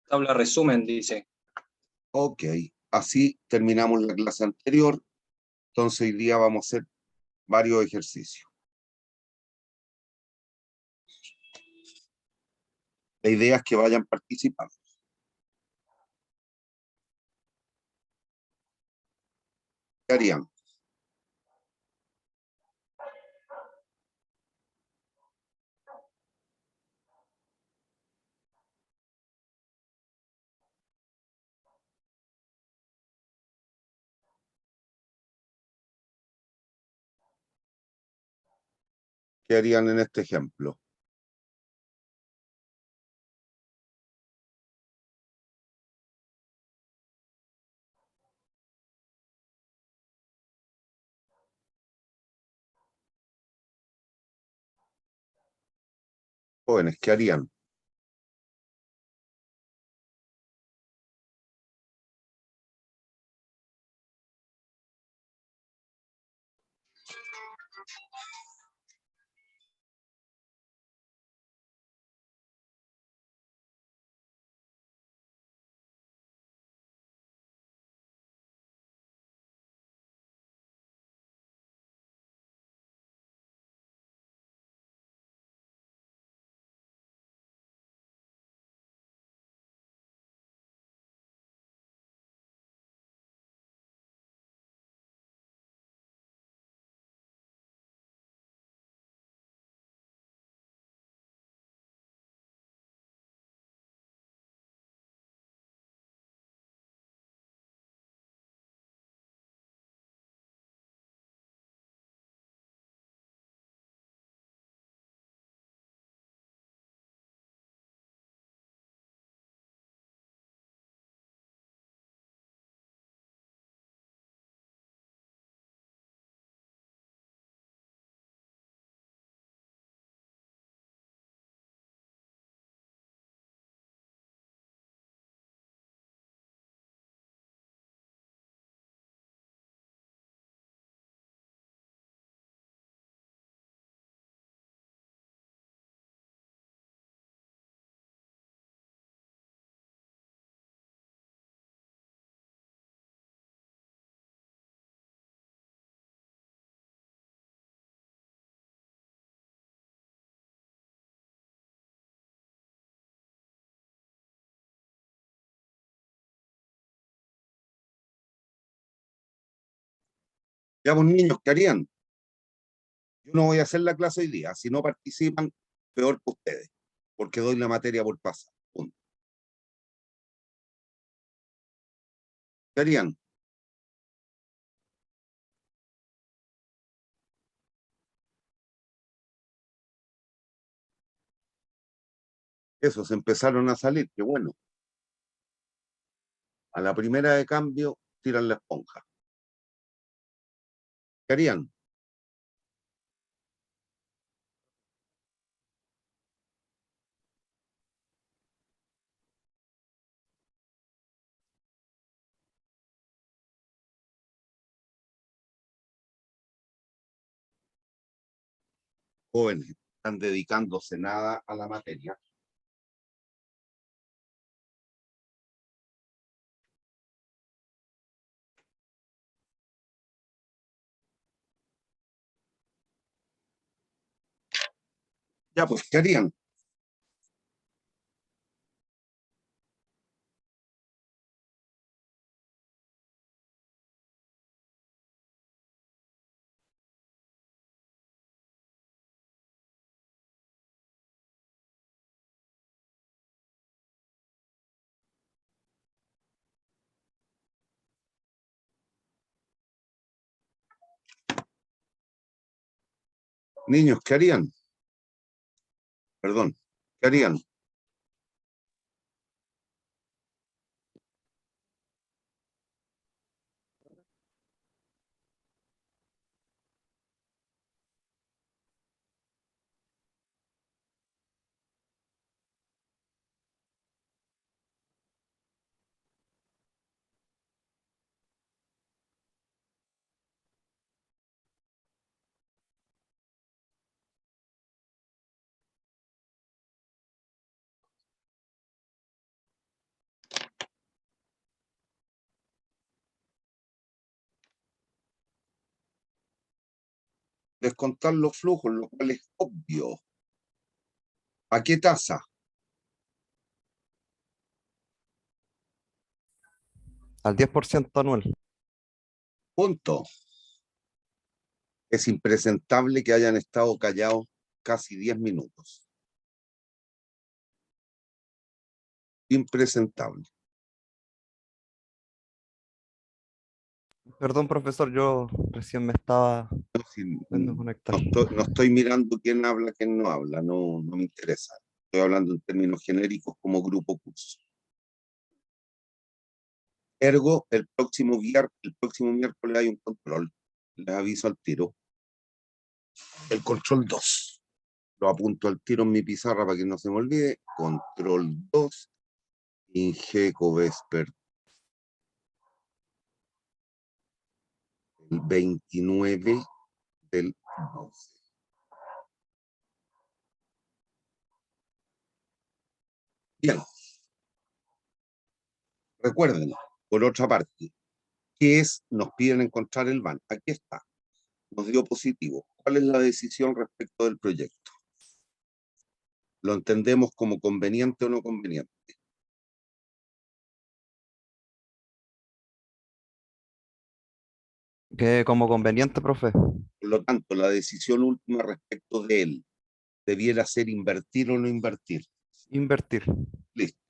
Tabla resumen, dice. Ok, así terminamos la clase anterior. Entonces hoy día vamos a hacer varios ejercicios. La idea es que vayan participando. ¿Qué harían? ¿Qué harían en este ejemplo? Jóvenes, ¿qué harían? Ya, pues niños, ¿qué harían? Yo no voy a hacer la clase hoy día. Si no participan, peor para ustedes, porque doy la materia por pasar. Punto. ¿Qué harían? Esos empezaron a salir, qué bueno. A la primera de cambio, tiran la esponja. ¿Qué harían? Jóvenes, están dedicándose nada a la materia. Ya, pues, ¿qué harían? Niños, ¿qué harían? Perdón, ¿qué harían? descontar los flujos, lo cual es obvio. ¿A qué tasa? Al 10% anual. Punto. Es impresentable que hayan estado callados casi 10 minutos. Impresentable. Perdón, profesor, yo recién me estaba No, si- viendo conectar. no estoy mirando quién habla, quién no habla, no me interesa. Estoy hablando en términos genéricos como grupo curso. Ergo, el próximo miércoles hay un control. Les aviso al tiro. El control 2. Lo apunto al tiro en mi pizarra para que no se me olvide. Control 2. Ingeco Vesper. El 29 del 12. Bien. Recuerden, por otra parte, ¿qué es? Nos piden encontrar el van. Aquí está. Nos dio positivo. ¿Cuál es la decisión respecto del proyecto? ¿Lo entendemos como conveniente o no conveniente? Que como conveniente, profe. Por lo tanto, la decisión última respecto de él debiera ser invertir o no invertir. Invertir. Listo.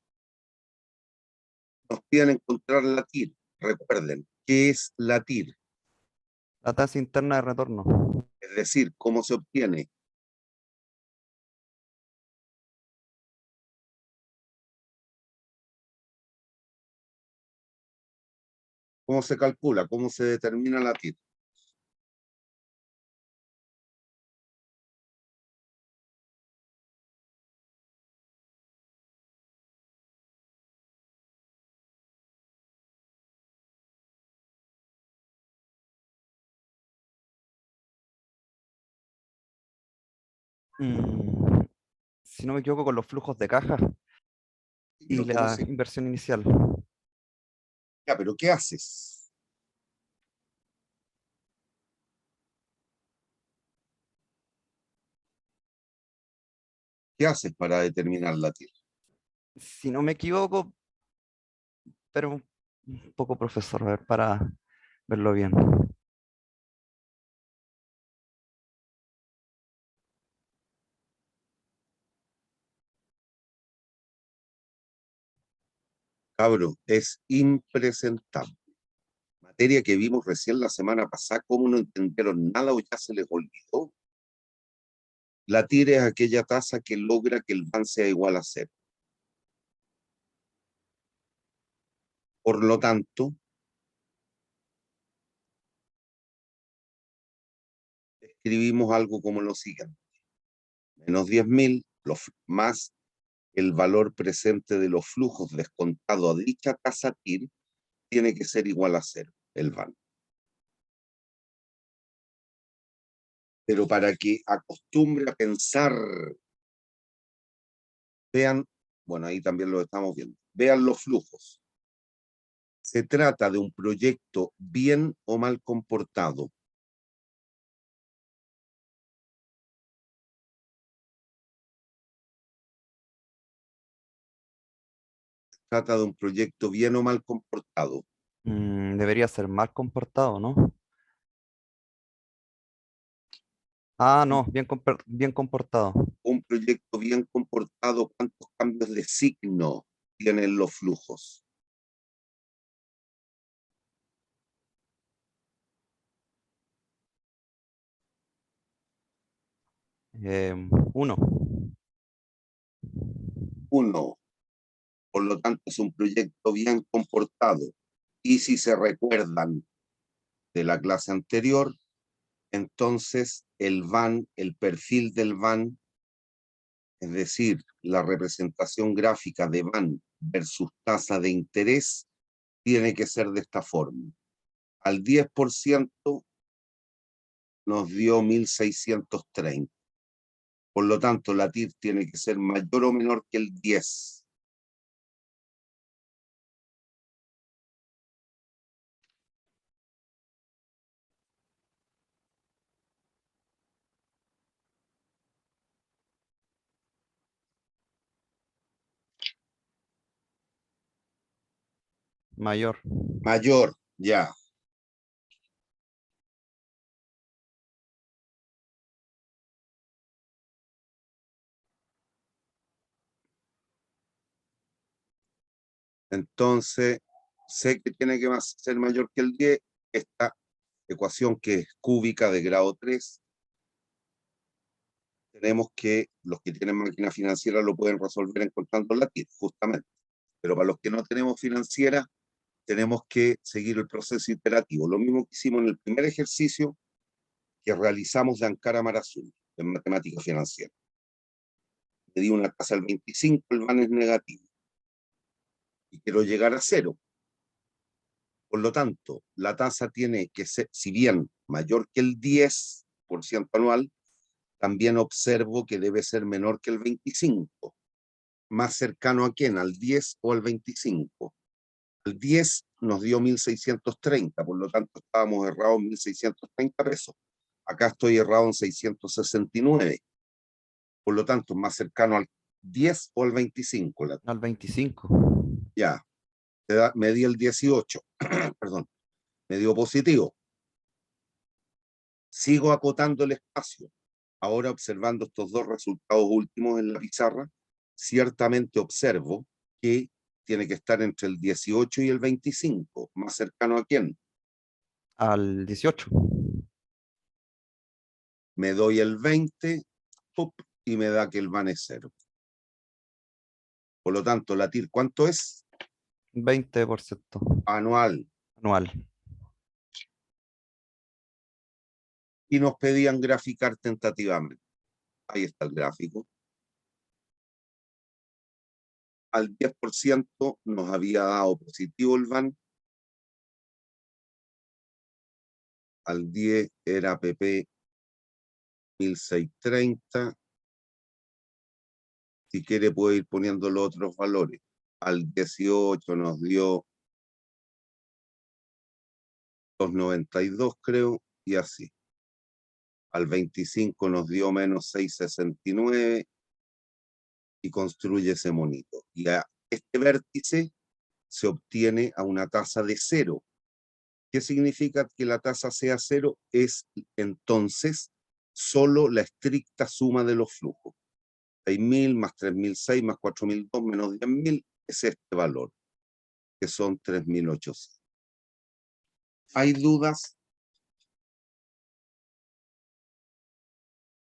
Nos piden encontrar la TIR. Recuerden, ¿qué es la TIR? La tasa interna de retorno. Es decir, ¿cómo se obtiene? ¿Cómo se calcula? ¿Cómo se determina la TIR? Mm, si no me equivoco, con los flujos de caja y Pero ¿cómo la se... inversión inicial. Ya, pero ¿qué haces? ¿Qué haces para determinar la TIR? Si no me equivoco, pero un poco, profesor, a ver, para verlo bien. Cabro, es impresentable. Materia que vimos recién la semana pasada, ¿cómo no entendieron nada o ya se les olvidó? La TIR es aquella tasa que logra que el van sea igual a cero. Por lo tanto, escribimos algo como lo siguiente. Menos 10.000 más el valor presente de los flujos descontado a dicha tasa TIR tiene que ser igual a cero, el van. Pero para que acostumbre a pensar, vean, bueno, ahí también lo estamos viendo, vean los flujos. Se trata de un proyecto bien o mal comportado. Se trata de un proyecto bien o mal comportado. Debería ser mal comportado, ¿no? Ah, no, bien comportado. Un proyecto bien comportado, ¿cuántos cambios de signo tienen los flujos? Uno. Uno. Por lo tanto, es un proyecto bien comportado. Y si se recuerdan de la clase anterior, entonces el van, el perfil del van, es decir, la representación gráfica de van versus tasa de interés, tiene que ser de esta forma. Al 10% nos dio 1.630. Por lo tanto, la TIR tiene que ser mayor o menor que el 10. Mayor. Mayor, ya. Entonces, sé que tiene que ser mayor que el 10. Esta ecuación que es cúbica de grado 3, tenemos que los que tienen máquina financiera lo pueden resolver encontrando la TIR, justamente. Pero para los que no tenemos financiera, tenemos que seguir el proceso iterativo. Lo mismo que hicimos en el primer ejercicio que realizamos de Ankara Marazul, en matemática financiera. Me dio una tasa del 25, el VAN es negativo. Y quiero llegar a 0. Por lo tanto, la tasa tiene que ser, si bien mayor que el 10% anual, también observo que debe ser menor que el 25. ¿Más cercano a quién? ¿Al 10 o al 25? El 10 nos dio 1.630, por lo tanto estábamos errados en 1.630 pesos. Acá estoy errado en 669. Por lo tanto, más cercano al 10 o al 25. Al 25. Ya, me di el 18. Perdón, me dio positivo. Sigo acotando el espacio. Ahora observando estos dos resultados últimos en la pizarra, ciertamente observo que tiene que estar entre el 18 y el 25. ¿Más cercano a quién? Al 18. Me doy el 20 y me da que el VAN es 0. Por lo tanto, la TIR, ¿cuánto es? 20% Anual. anual. Y nos pedían graficar tentativamente. Ahí está el gráfico. Al 10% nos había dado positivo el VAN. Al 10 era PP 1630. Si quiere puede ir poniendo los otros valores. Al 18 nos dio 292, creo, y así. Al 25 nos dio menos 669 y construye ese monito. Y a este vértice se obtiene a una tasa de 0. ¿Qué significa que la tasa sea 0? Es entonces solo la estricta suma de los flujos. 6.000 más 3.006 más 4.002 menos 10.000 es este valor, que son 3.800. ¿Hay dudas?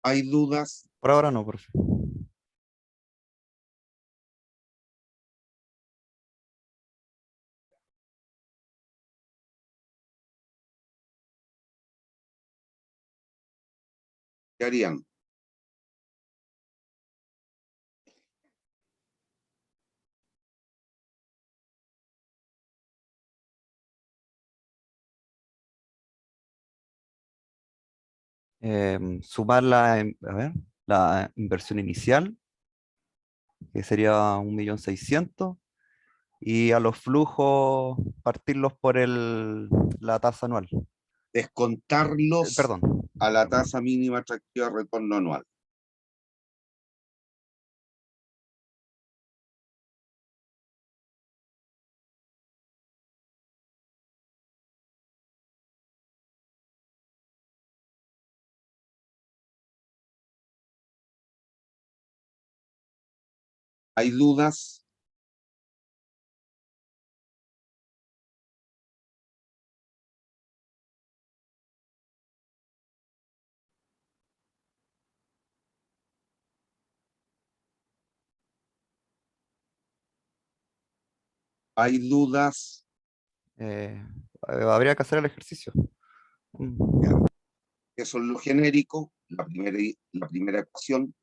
¿Hay dudas? Por ahora no, profe. ¿Qué harían? Sumar a ver, la inversión inicial, que sería 1.600.000, y a los flujos partirlos por la tasa anual. Descontarlos Perdón, a la tasa mínima atractiva de retorno anual. ¿Hay dudas? ¿Hay dudas? habría que hacer el ejercicio. Ya. Mm, Eso es lo genérico, la primera ecuación.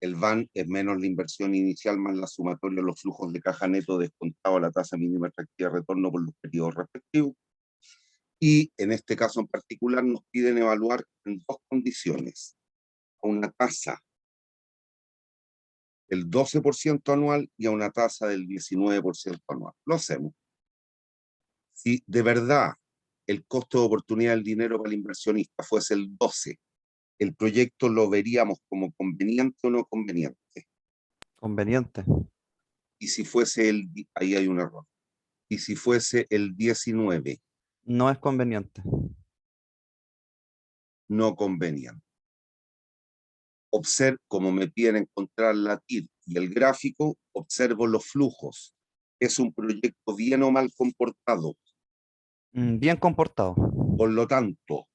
El VAN es menos la inversión inicial más la sumatoria de los flujos de caja neto descontado a la tasa mínima atractiva de retorno por los periodos respectivos. Y en este caso en particular nos piden evaluar en dos condiciones. A una tasa del 12% anual y a una tasa del 19% anual. Lo hacemos. Si de verdad el costo de oportunidad del dinero para el inversionista fuese el 12, el proyecto lo veríamos como conveniente o no conveniente. conveniente. Y si fuese ahí hay un error. ¿Y si fuese el 19? No es conveniente. No conveniente. Observo, como me piden encontrar la TIR y el gráfico, observo los flujos. ¿Es un proyecto bien o mal comportado? Bien comportado. Por lo tanto,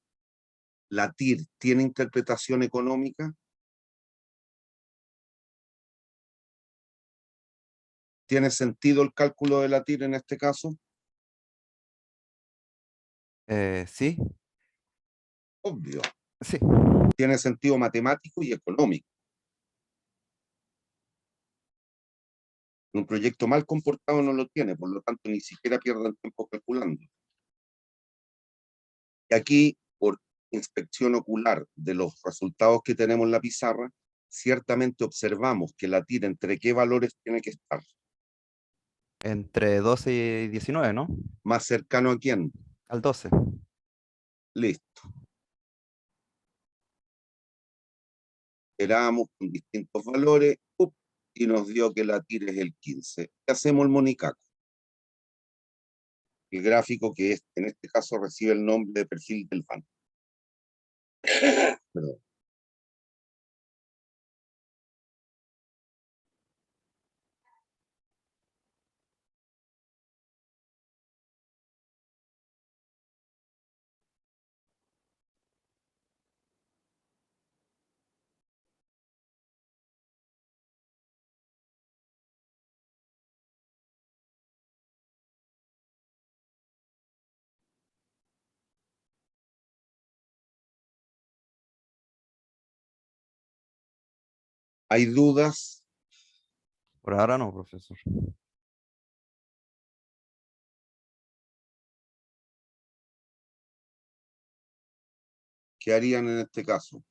¿la TIR tiene interpretación económica? ¿Tiene sentido el cálculo de la TIR en este caso? Sí, Obvio. sí. Tiene sentido matemático y económico. Un proyecto mal comportado no lo tiene, por lo tanto, ni siquiera pierdan tiempo calculando. Y aquí, por inspección ocular de los resultados que tenemos en la pizarra, ciertamente observamos que la TIR entre qué valores tiene que estar. Entre 12 y 19, ¿no? ¿Más cercano a quién? Al 12. Listo. Esperamos con distintos valores y nos dio que la TIR es el 15. ¿Qué hacemos el monicaco? El gráfico que es, en este caso recibe el nombre de perfil del van. Perdón. ¿Hay dudas? Por ahora no, profesor. ¿Qué harían en este caso?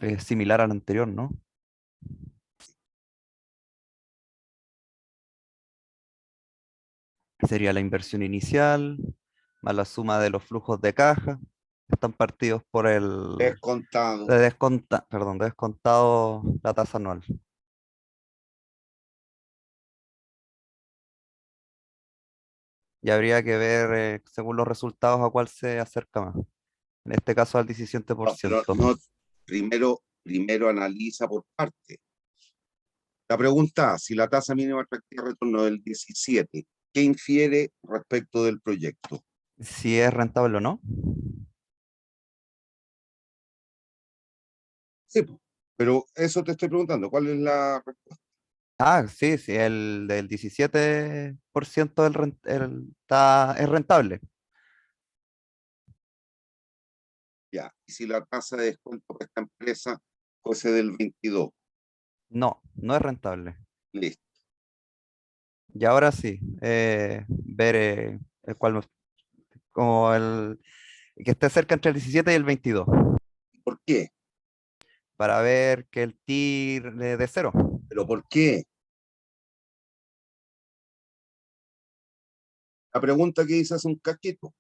Es similar al anterior, ¿no? Sería la inversión inicial, más la suma de los flujos de caja. Están partidos por Descontado. de descontado la tasa anual. Y habría que ver, según los resultados, a cuál se acerca más. En este caso al No, pero 17%. no, primero analiza por parte. La pregunta, si la tasa mínima atractiva de retorno del 17, ¿qué infiere respecto del proyecto? Si es rentable o no. Sí, pero eso te estoy preguntando, ¿cuál es la respuesta? Ah, sí, sí, el del 17% es rentable. Ya, y si la tasa de descuento para esta empresa fuese del 22, No, no es rentable. listo. Y ahora sí, ver el cual, como el que esté cerca entre el 17 y el 22, ¿Por qué? para ver que el TIR de cero. ¿Pero por qué? La pregunta que hice hace un casquito.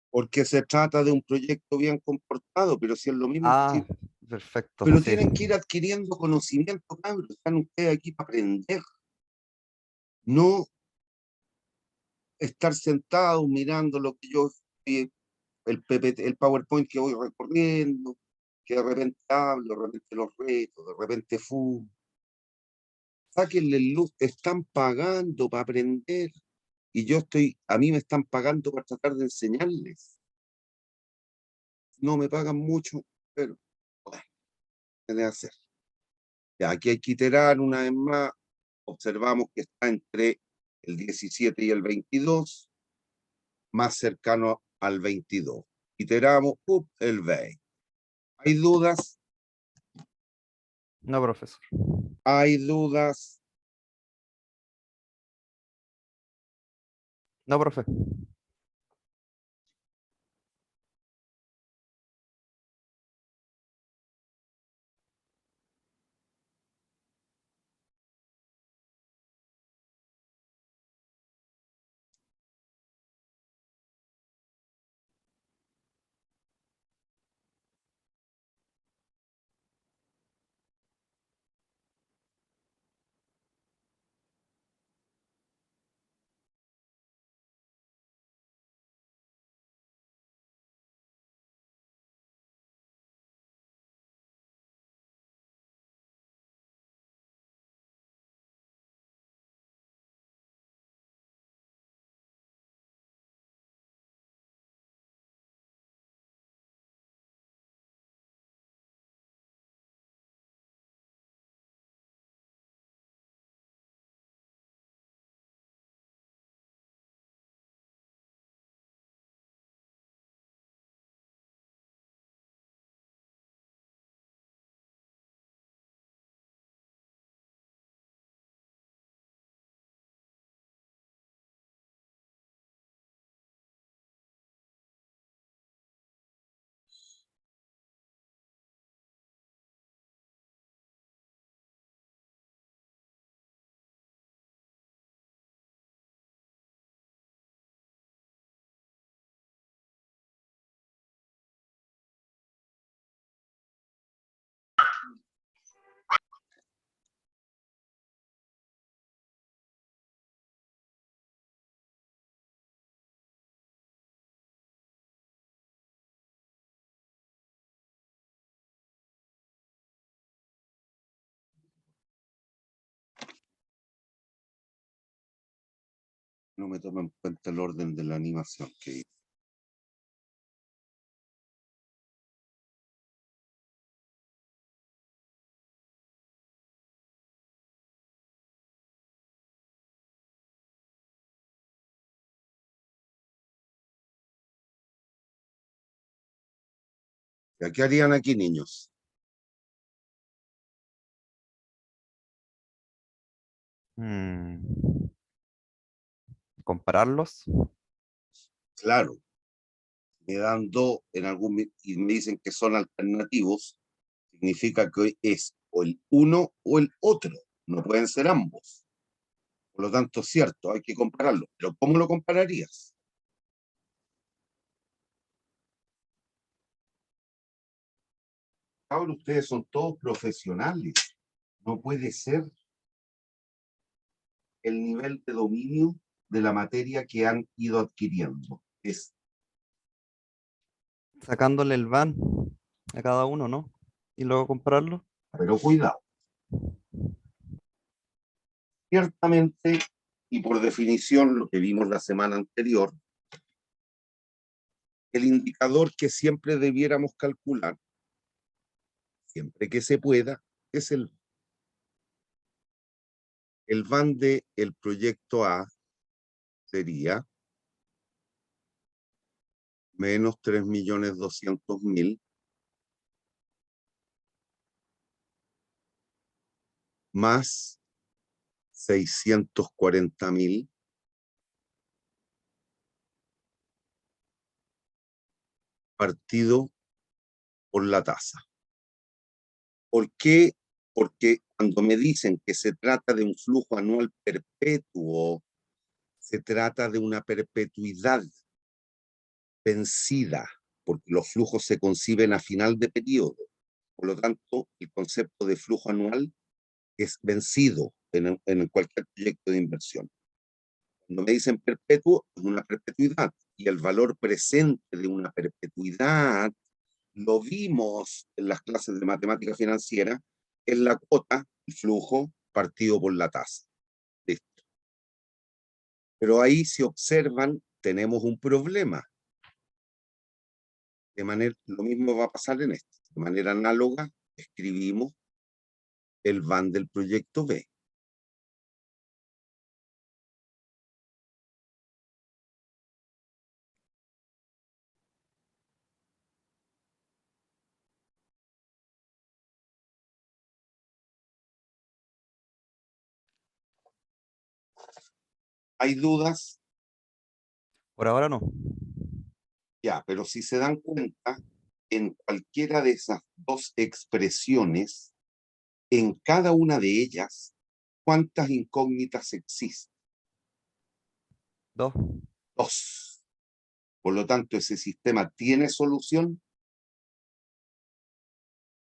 Porque se trata de un proyecto bien comportado, pero si es lo mismo, Ah, perfecto, pero sí. tienen que ir adquiriendo conocimiento, cabros. Están ustedes aquí para aprender, no estar sentados mirando lo que yo, el PPT, el PowerPoint que voy recorriendo, que de repente hablo, de repente los retos, de repente sáquenle luz, están pagando para aprender y a mí me están pagando para tratar de enseñarles. No me pagan mucho, pero bueno, ¿qué de hacer? Ya, aquí hay que iterar una vez más. Observamos que está entre el 17 y el 22, más cercano al 22. Iteramos el 20. ¿Hay dudas? No, profesor. ¿Hay dudas? No, profe. No me toma en cuenta el orden de la animación que hice. ¿Qué harían aquí, niños? Compararlos. Claro, me dan dos y me dicen que son alternativos, significa que es o el uno o el otro, no pueden ser ambos. Por lo tanto, es cierto, hay que compararlo. Pero ¿cómo lo compararías? Ahora ustedes son todos profesionales. No puede ser el nivel de dominio de la materia que han ido adquiriendo. Es, Sacándole el van a cada uno, ¿no? Y luego compararlo. pero cuidado. Ciertamente, y por definición, lo que vimos la semana anterior, el indicador que siempre debiéramos calcular, siempre que se pueda, es el van de el proyecto A sería menos 3.200.000 más 640.000 partido por la tasa. ¿Por qué? Porque cuando me dicen que se trata de un flujo anual perpetuo, se trata de una perpetuidad vencida, porque los flujos se conciben a final de periodo. Por lo tanto, el concepto de flujo anual es vencido en cualquier proyecto de inversión. Cuando me dicen perpetuo, es una perpetuidad. Y el valor presente de una perpetuidad, lo vimos en las clases de matemática financiera, es la cuota, el flujo, partido por la tasa. Listo. Pero ahí, si observan, tenemos un problema. Lo mismo va a pasar en esto. De manera análoga, escribimos el van del proyecto B. ¿Hay dudas? Por ahora no. Ya, pero si se dan cuenta, en cualquiera de esas dos expresiones, en cada una de ellas, ¿cuántas incógnitas existen? Dos. Dos. Por lo tanto, ese sistema tiene solución,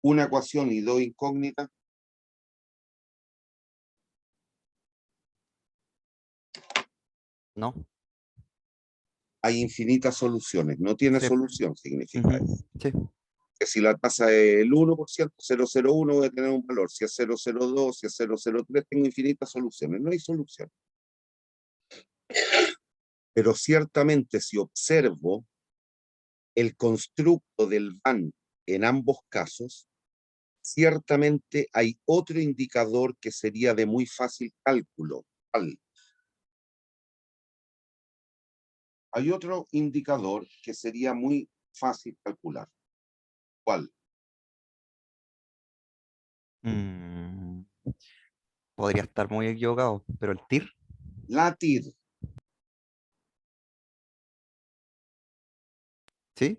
una ecuación y dos incógnitas. No. Hay infinitas soluciones. No tiene Sí. solución, significa eso. Sí. Que si la tasa es el 1%, 0,01 voy a tener un valor. Si es 0,02, si es 0,03, tengo infinitas soluciones. No hay solución. Pero ciertamente si observo el constructo del van en ambos casos, ciertamente hay otro indicador que sería de muy fácil cálculo. ¿Cuál? Hay otro indicador que sería muy fácil calcular. ¿Cuál? Mm, podría estar muy equivocado, pero el TIR, La TIR. ¿sí?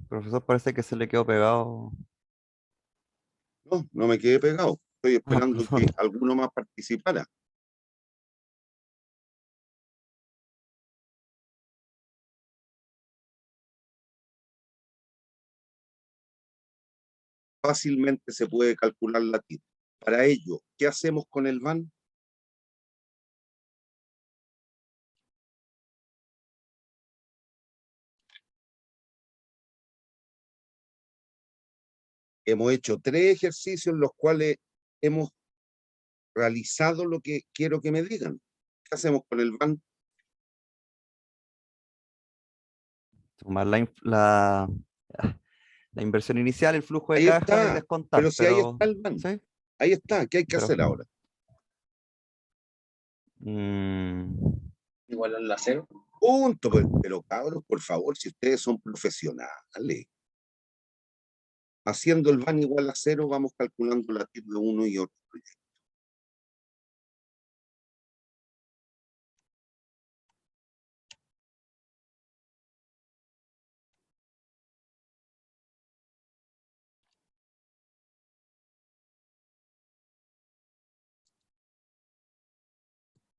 Profesor, parece que se le quedó pegado. No, no me quedé pegado. Estoy Ah, esperando perdón. que alguno más participara. Fácilmente se puede calcular la TIR. Para ello, ¿qué hacemos con el van? Hemos hecho 3 ejercicios en los cuales hemos realizado lo que quiero que me digan. ¿Qué hacemos con el van? Sumar la inversión inicial, el flujo de Ahí caja y está, descontar, pero si ahí pero está el van. sí, Ahí está, ¿qué hay que pero hacer ahora? mm, Igual al cero. Punto, pero cabros, por favor, si ustedes son profesionales, haciendo el van igual a 0, vamos calculando la TIR de uno y otro.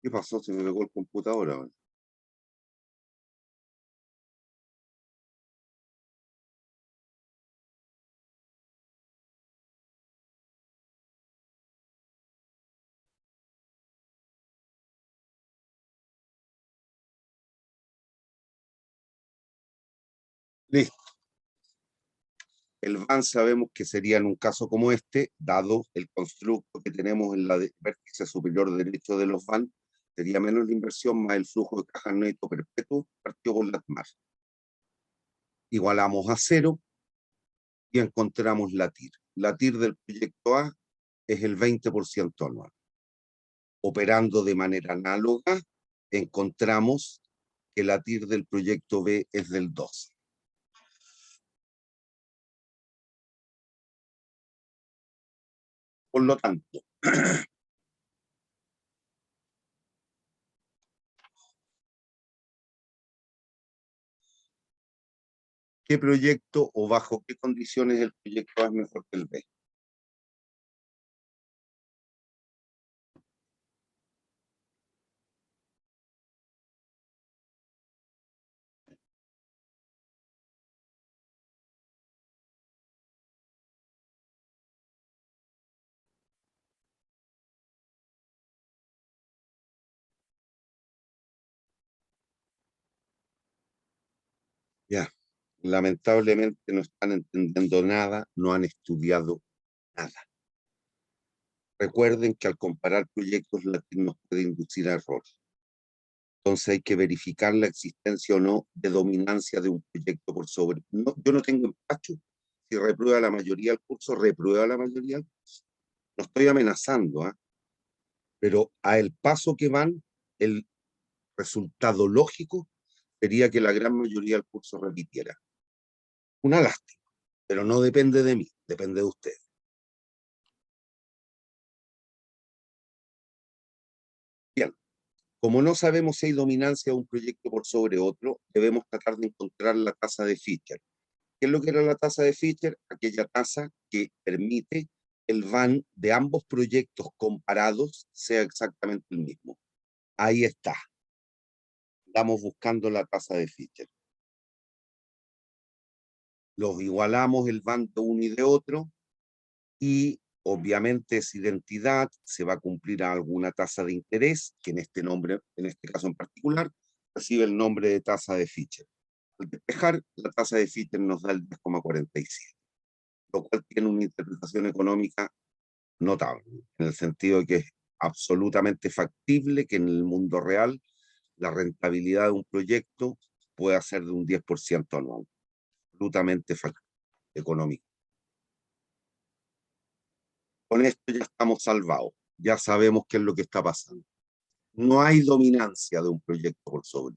¿Qué pasó? Se me pegó el computador ahora. Listo. El van sabemos que sería en un caso como este, dado el constructo que tenemos en la vértice superior derecho de los van, sería menos la inversión más el flujo de caja neto perpetuo partido por las margens. Igualamos a 0 y encontramos la TIR. La TIR del proyecto A es el 20% anual. Operando de manera análoga, encontramos que la TIR del proyecto B es del 12. Por lo tanto, ¿qué proyecto o bajo qué condiciones el proyecto A es mejor que el B? Ya, lamentablemente no están entendiendo nada, no han estudiado nada. Recuerden que al comparar proyectos, la TIR nos puede inducir a errores. Entonces hay que verificar la existencia o no de dominancia de un proyecto por sobre. No, yo no tengo empacho. si reprueba la mayoría del curso, reprueba la mayoría del curso. No estoy amenazando, ¿eh? Pero a el paso que van, el resultado lógico sería que la gran mayoría del curso repitiera. Una lástima, pero no depende de mí, depende de ustedes. Bien, como no sabemos si hay dominancia de un proyecto por sobre otro, debemos tratar de encontrar la tasa de Fisher. ¿Qué es lo que era la tasa de Fisher? Aquella tasa que permite el van de ambos proyectos comparados sea exactamente el mismo. Ahí está. Estamos buscando la tasa de Fisher. Los igualamos el van de uno y de otro y obviamente esa identidad se va a cumplir a alguna tasa de interés que en este caso en particular, recibe el nombre de tasa de Fisher. Al despejar, la tasa de Fisher nos da el 10,47, lo cual tiene una interpretación económica notable, en el sentido de que es absolutamente factible que en el mundo real la rentabilidad de un proyecto pueda ser de un 10% anual. Absolutamente factible, económico. Con esto ya estamos salvados, ya sabemos qué es lo que está pasando. No hay dominancia de un proyecto por sobre.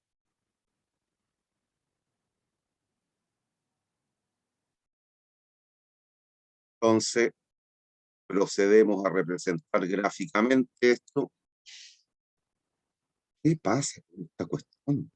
Entonces, procedemos a representar gráficamente esto. ¿Qué pasa con esta cuestión?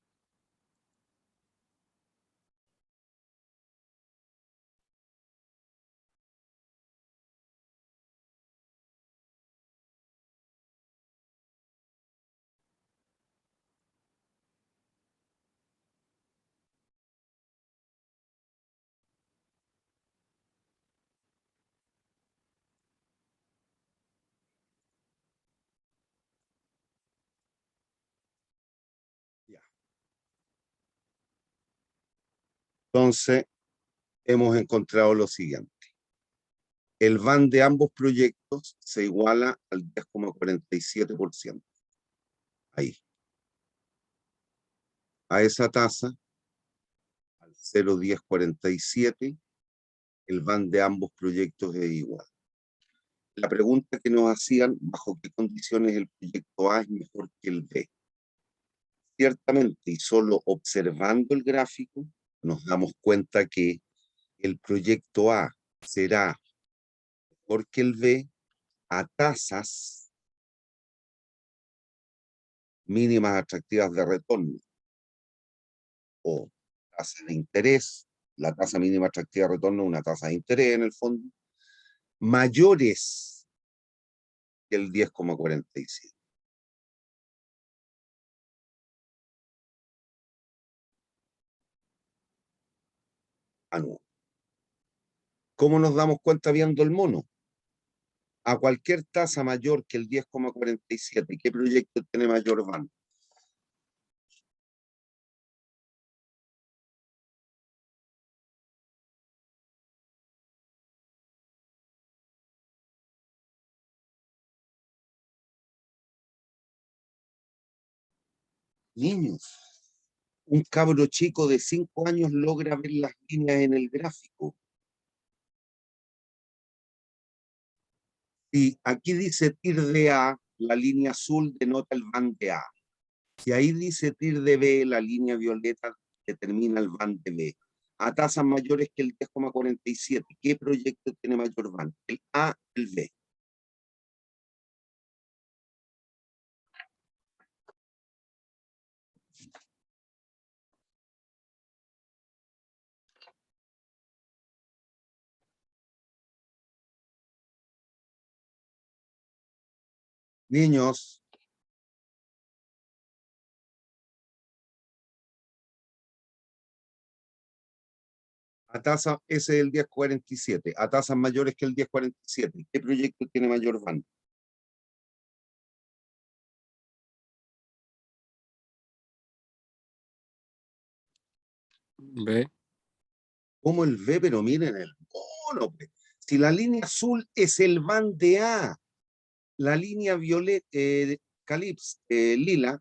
Ya. Entonces, hemos encontrado lo siguiente. El van de ambos proyectos se iguala al 10,47%. Ahí. A esa tasa, al 0,1047, el van de ambos proyectos es igual. La pregunta que nos hacían, ¿bajo qué condiciones el proyecto A es mejor que el B? Ciertamente, y solo observando el gráfico, nos damos cuenta que el proyecto A será mejor que el B a tasas mínimas atractivas de retorno o tasa de interés. La tasa mínima atractiva de retorno es una tasa de interés en el fondo, mayores que el 10,47. Anual. ¿Cómo nos damos cuenta viendo el mono? A cualquier tasa mayor que el 10,47, ¿qué proyecto tiene mayor van? Niños, un cabro chico de 5 años logra ver las líneas en el gráfico. Si aquí dice TIR de A, la línea azul denota el van de A. Si ahí dice TIR de B, la línea violeta determina el van de B. A tasas mayores que el 10,47, ¿qué proyecto tiene mayor van? ¿El A o el B? Niños, a tasa ese del 10,47, a tasas mayores que el 10,47, ¿qué proyecto tiene mayor van? B. ¿Cómo el B? Pero miren el mono, pues. Si la línea azul es el van de A, la línea violeta, lila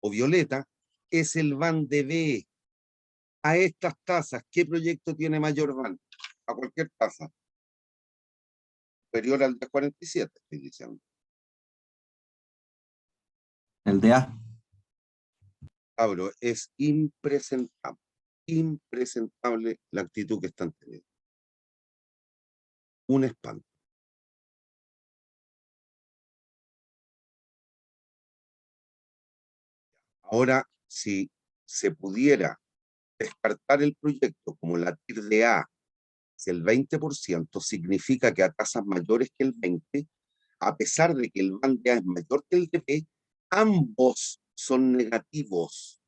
o violeta es el van de B. A estas tasas, ¿qué proyecto tiene mayor van? a cualquier tasa, superior al 10,47, estoy diciendo. El de A. Cabro, es impresentable la actitud que están teniendo. Un espanto. Ahora, si se pudiera descartar el proyecto como la TIR de A, si el 20% significa que a tasas mayores que el 20%, a pesar de que el BAN de A es mayor que el de B, ambos son negativos.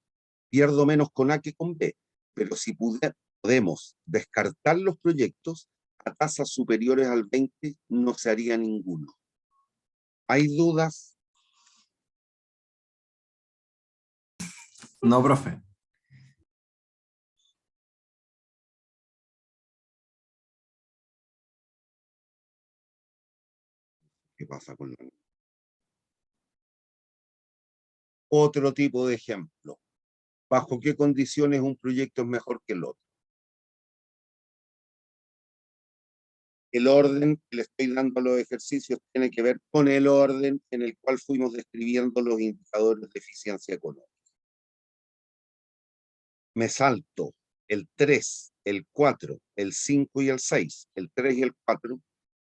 Pierdo menos con A que con B, pero si podemos descartar los proyectos a tasas superiores al 20, no se haría ninguno. ¿Hay dudas? No, profe. ¿Qué pasa con la... Otro tipo de ejemplo. ¿Bajo qué condiciones un proyecto es mejor que el otro? El orden que le estoy dando a los ejercicios tiene que ver con el orden en el cual fuimos describiendo los indicadores de eficiencia económica. Me salto el 3, el 4, el 5 y el 6. El 3 y el 4,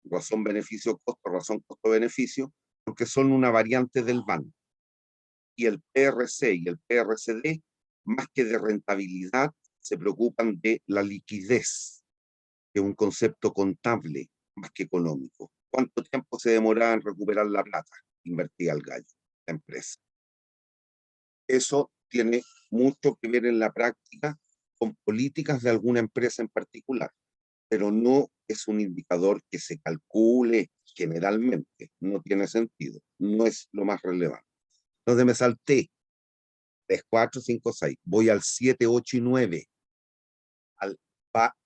razón beneficio-costo, razón costo-beneficio, porque son una variante del BAN. Y el PRC y el PRCD, más que de rentabilidad, se preocupan de la liquidez, que es un concepto contable más que económico. ¿Cuánto tiempo se demoraba en recuperar la plata invertida al gallo, la empresa? Eso tiene mucho que ver en la práctica con políticas de alguna empresa en particular, pero no es un indicador que se calcule generalmente, no tiene sentido, no es lo más relevante. Entonces me salté 3, 4, 5, 6, voy al 7, 8 y 9, al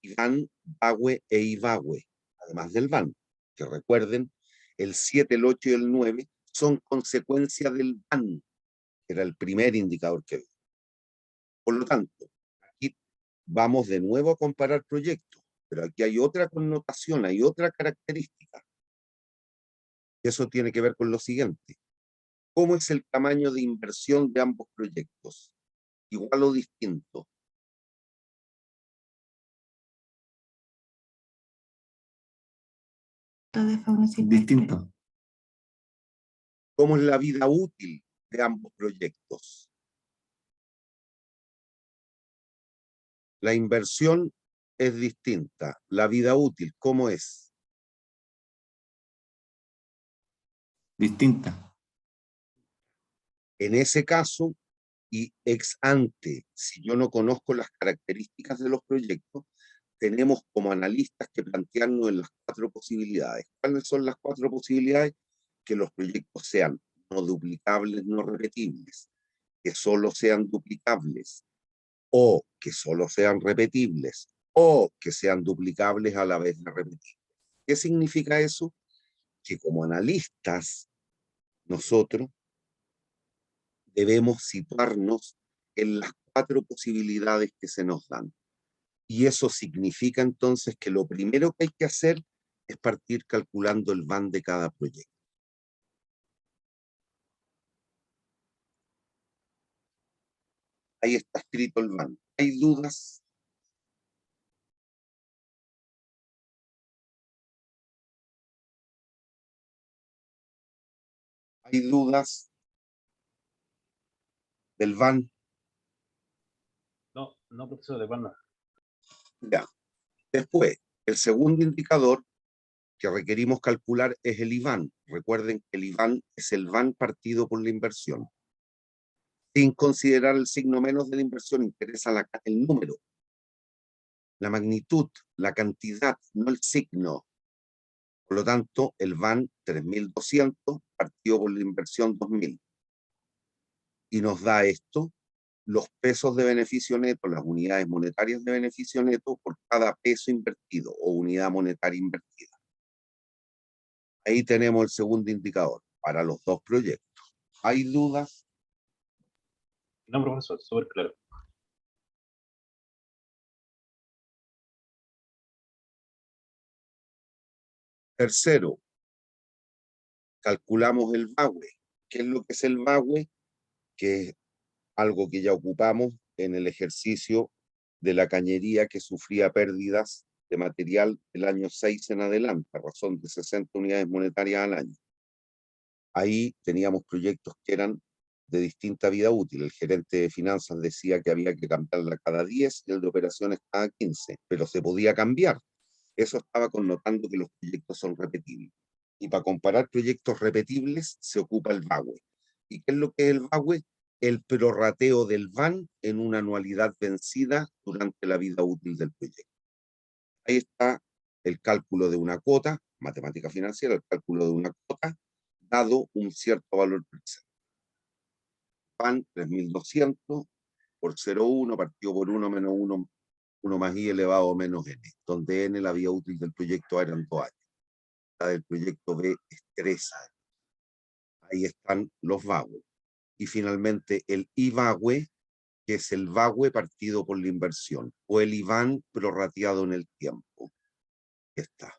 IBAN, BAWE e IBAWE, además del BAN, que recuerden, el 7, el 8 y el 9 son consecuencia del BAN, que era el primer indicador que vi. Por lo tanto, aquí vamos de nuevo a comparar proyectos, pero aquí hay otra connotación, hay otra característica. Eso tiene que ver con lo siguiente. ¿Cómo es el tamaño de inversión de ambos proyectos? ¿Igual o distinto? Distinto. ¿Cómo es la vida útil de ambos proyectos? La inversión es distinta. La vida útil, ¿cómo es? Distinta. En ese caso, y ex ante, si yo no conozco las características de los proyectos, tenemos como analistas que plantearnos en las 4 posibilidades. ¿Cuáles son las 4 posibilidades? Que los proyectos sean no duplicables, no repetibles, que solo sean duplicables, o que solo sean repetibles, o que sean duplicables a la vez de repetibles. ¿Qué significa eso? Que como analistas, nosotros debemos situarnos en las 4 posibilidades que se nos dan. Y eso significa entonces que lo primero que hay que hacer es partir calculando el BAN de cada proyecto. Ahí está escrito el BAN. ¿Hay dudas? ¿Hay dudas del BAN? No, no, profesor, de pana. Ya. Después, el segundo indicador que requerimos calcular es el IBAN. Recuerden que el IBAN es el BAN partido por la inversión. Sin considerar el signo menos de la inversión, interesa el número, la magnitud, la cantidad, no el signo. Por lo tanto, el BAN 3.200 partido por la inversión 2.000. Y nos da esto, los pesos de beneficio neto, las unidades monetarias de beneficio neto por cada peso invertido o unidad monetaria invertida. Ahí tenemos el segundo indicador para los 2 proyectos. ¿Hay dudas? No, profesor, súper claro. Tercero, calculamos el VAWE. ¿Qué es lo que es el VAWE? Que es algo que ya ocupamos en el ejercicio de la cañería que sufría pérdidas de material del año 6 en adelante, a razón de 60 unidades monetarias al año. Ahí teníamos proyectos que eran de distinta vida útil. El gerente de finanzas decía que había que cambiarla cada 10 y el de operaciones cada 15, pero se podía cambiar. Eso estaba connotando que los proyectos son repetibles. Y para comparar proyectos repetibles se ocupa el VAWE. ¿Y qué es lo que es el VAWE? El prorrateo del VAN en una anualidad vencida durante la vida útil del proyecto. Ahí está el cálculo de una cuota, matemática financiera, el cálculo de una cuota, dado un cierto valor presente. VAN 3.200 por 0,1 partido por 1 menos 1 más i elevado a menos n, donde n la vida útil del proyecto A eran 2 años. La del proyecto B es 3 años. Ahí están los VAWE. Y finalmente el IVAWE, que es el VAWE partido por la inversión, o el IVAN prorrateado en el tiempo. Está.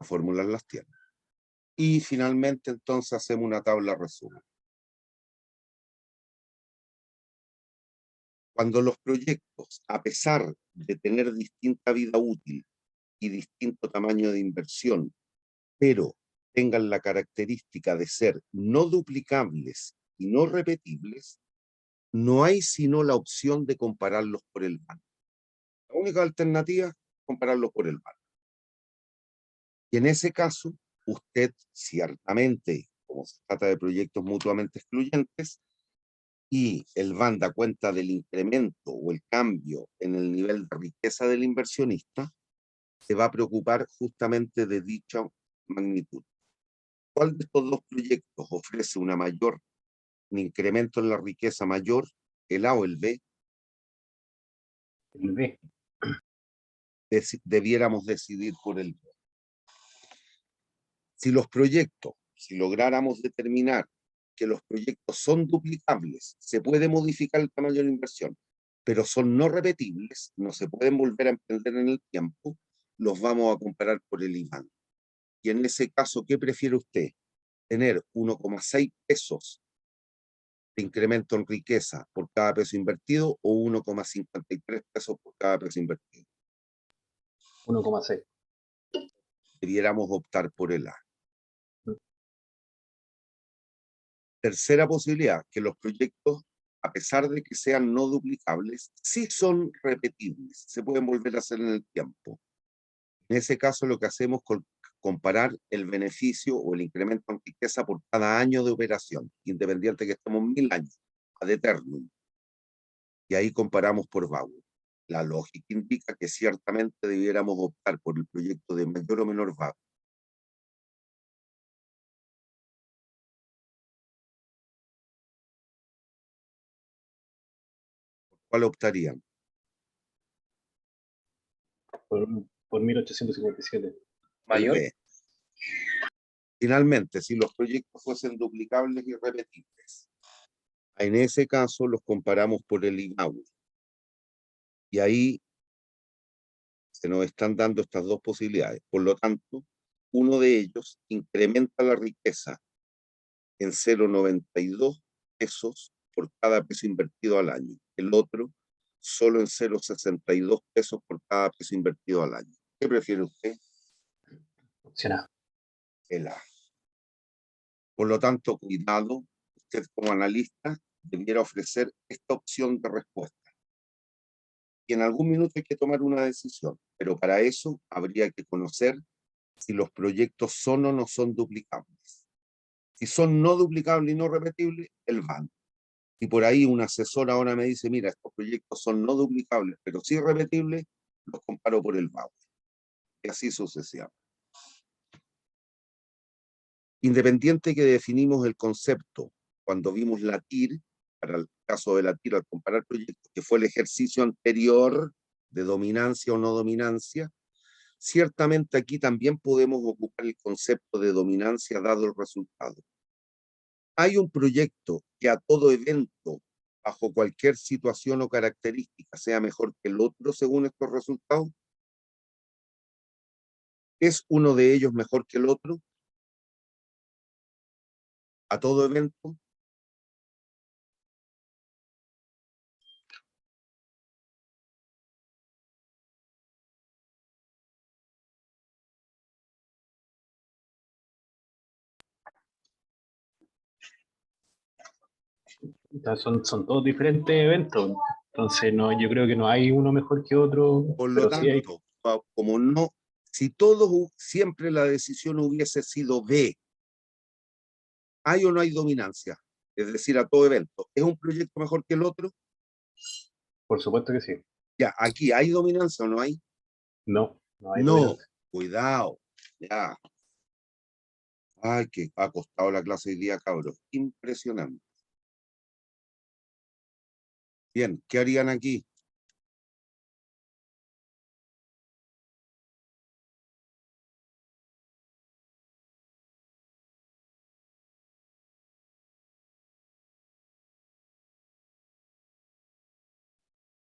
Las fórmulas las tienen. Y finalmente entonces hacemos una tabla resumen. Cuando los proyectos, a pesar de tener distinta vida útil y distinto tamaño de inversión, pero tengan la característica de ser no duplicables y no repetibles, no hay sino la opción de compararlos por el VAN. La única alternativa es compararlos por el VAN. Y en ese caso, usted ciertamente, como se trata de proyectos mutuamente excluyentes, y el VAN da cuenta del incremento o el cambio en el nivel de riqueza del inversionista, se va a preocupar justamente de dicha magnitud. ¿Cuál de estos dos proyectos ofrece un incremento en la riqueza mayor, el A o el B? El B. Debiéramos decidir por el B. Si lográramos determinar que los proyectos son duplicables, se puede modificar el tamaño de la inversión, pero son no repetibles, no se pueden volver a emprender en el tiempo, los vamos a comparar por el IVAN. Y en ese caso, ¿qué prefiere usted? ¿Tener 1,6 pesos de incremento en riqueza por cada peso invertido o 1,53 pesos por cada peso invertido? 1,6. Debiéramos optar por el A. Tercera posibilidad, que los proyectos, a pesar de que sean no duplicables, sí son repetibles, se pueden volver a hacer en el tiempo. En ese caso lo que hacemos es comparar el beneficio o el incremento en riqueza por cada año de operación, independiente que estemos 1000 años, ad eternum. Y ahí comparamos por VAWE. La lógica indica que ciertamente debiéramos optar por el proyecto de mayor o menor VAWE. ¿Cuál optarían? Por 1857. Mayor. Finalmente, si los proyectos fuesen duplicables y repetibles, en ese caso los comparamos por el IVAWE. Y ahí se nos están dando estas dos posibilidades. Por lo tanto, uno de ellos incrementa la riqueza en 0,92 pesos por cada peso invertido al año. El otro solo en 0,62 pesos por cada peso invertido al año. ¿Qué prefiere usted? Opción A. El A. Por lo tanto, cuidado, usted como analista debiera ofrecer esta opción de respuesta. Y en algún minuto hay que tomar una decisión, pero para eso habría que conocer si los proyectos son o no son duplicables. Si son no duplicables y no repetibles, el VAN. Y por ahí un asesor ahora me dice, mira, estos proyectos son no duplicables, pero sí repetibles, los comparo por el VAWE. Y así sucesivamente. Independiente que definimos el concepto, cuando vimos la TIR, para el caso de la TIR al comparar proyectos, que fue el ejercicio anterior de dominancia o no dominancia, ciertamente aquí también podemos ocupar el concepto de dominancia dado el resultado. Hay un proyecto que a todo evento, bajo cualquier situación o característica, sea mejor que el otro según estos resultados. ¿Es uno de ellos mejor que el otro? ¿A todo evento? Son todos diferentes eventos. Entonces, no, yo creo que no hay uno mejor que otro, Por lo pero sí hay. tanto, como no, si todos siempre la decisión hubiese sido B, ¿hay o no hay dominancia? Es decir, a todo evento. ¿Es un proyecto mejor que el otro? Por supuesto que sí. Ya, aquí, ¿hay dominancia o no hay? No, no hay No, dominancia. cuidado, ya. Ay, que ha costado la clase hoy día, cabros. Impresionante. Bien, ¿qué harían aquí?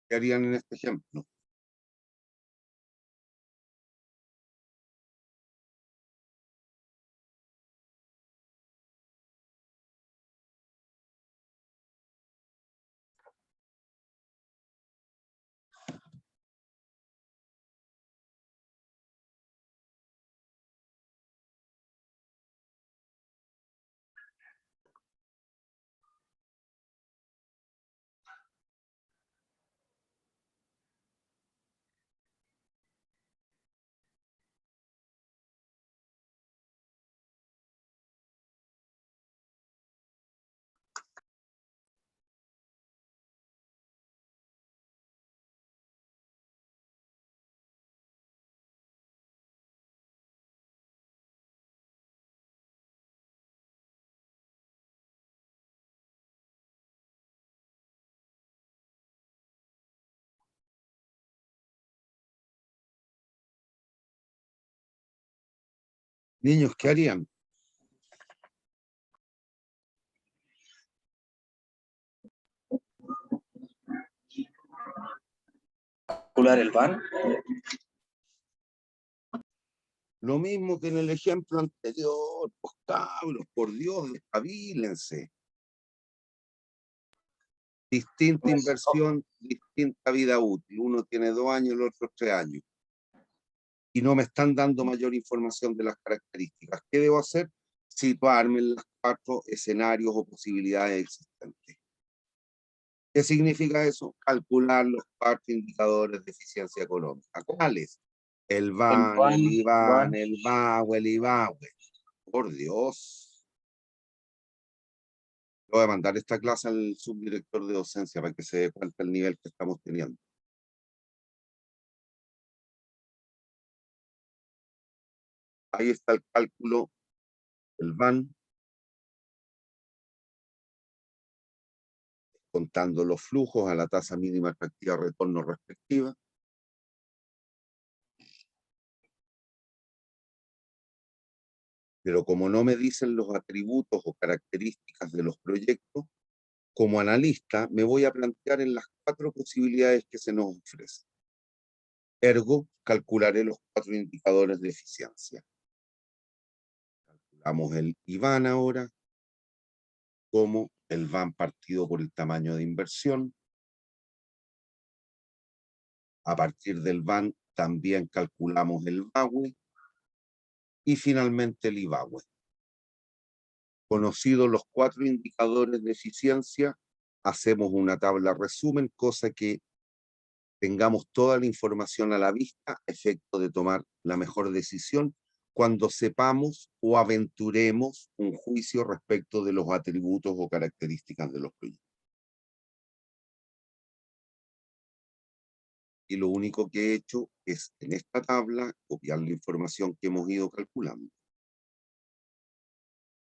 ¿Qué harían en este ejemplo? Niños, ¿qué harían? Calcular el VAN. Lo mismo que en el ejemplo anterior, pues cabros, por Dios, despabilense. Distinta inversión, distinta vida útil. Uno tiene 2 años, el otro 3 años. Y no me están dando mayor información de las características. ¿Qué debo hacer? Situarme en los 4 escenarios o posibilidades existentes. ¿Qué significa eso? Calcular los 4 indicadores de eficiencia económica. ¿Cuáles? El VAN, el IVAN, el VAWE, el IVAWE. Por Dios. Voy a mandar esta clase al subdirector de docencia para que se dé cuenta del nivel que estamos teniendo. Ahí está el cálculo, el VAN, contando los flujos a la tasa mínima efectiva de retorno respectiva. Pero como no me dicen los atributos o características de los proyectos, como analista me voy a plantear en las 4 posibilidades que se nos ofrecen. Ergo, calcularé los 4 indicadores de eficiencia. Calculamos el IVAN ahora, como el VAN partido por el tamaño de inversión. A partir del VAN también calculamos el VAWE y finalmente el IVAWE. Conocidos los 4 indicadores de eficiencia, hacemos una tabla resumen, cosa que tengamos toda la información a la vista, a efecto de tomar la mejor decisión cuando sepamos o aventuremos un juicio respecto de los atributos o características de los proyectos. Y lo único que he hecho es en esta tabla copiar la información que hemos ido calculando.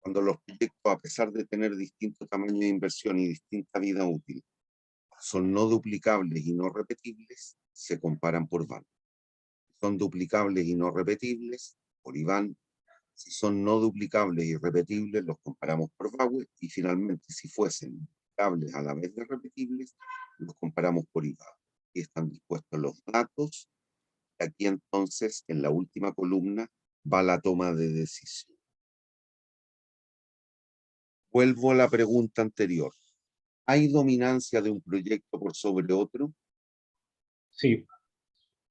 Cuando los proyectos, a pesar de tener distinto tamaño de inversión y distinta vida útil, son no duplicables y no repetibles, se comparan por VAN. Son duplicables y no repetibles, por IVAN. Si son no duplicables y repetibles, los comparamos por VAWE. Y finalmente, si fuesen duplicables a la vez de repetibles, los comparamos por IVAN. Y están dispuestos los datos Aquí entonces, en la última columna, va la toma de decisión. Vuelvo a la pregunta anterior. ¿Hay dominancia de un proyecto por sobre otro? Sí,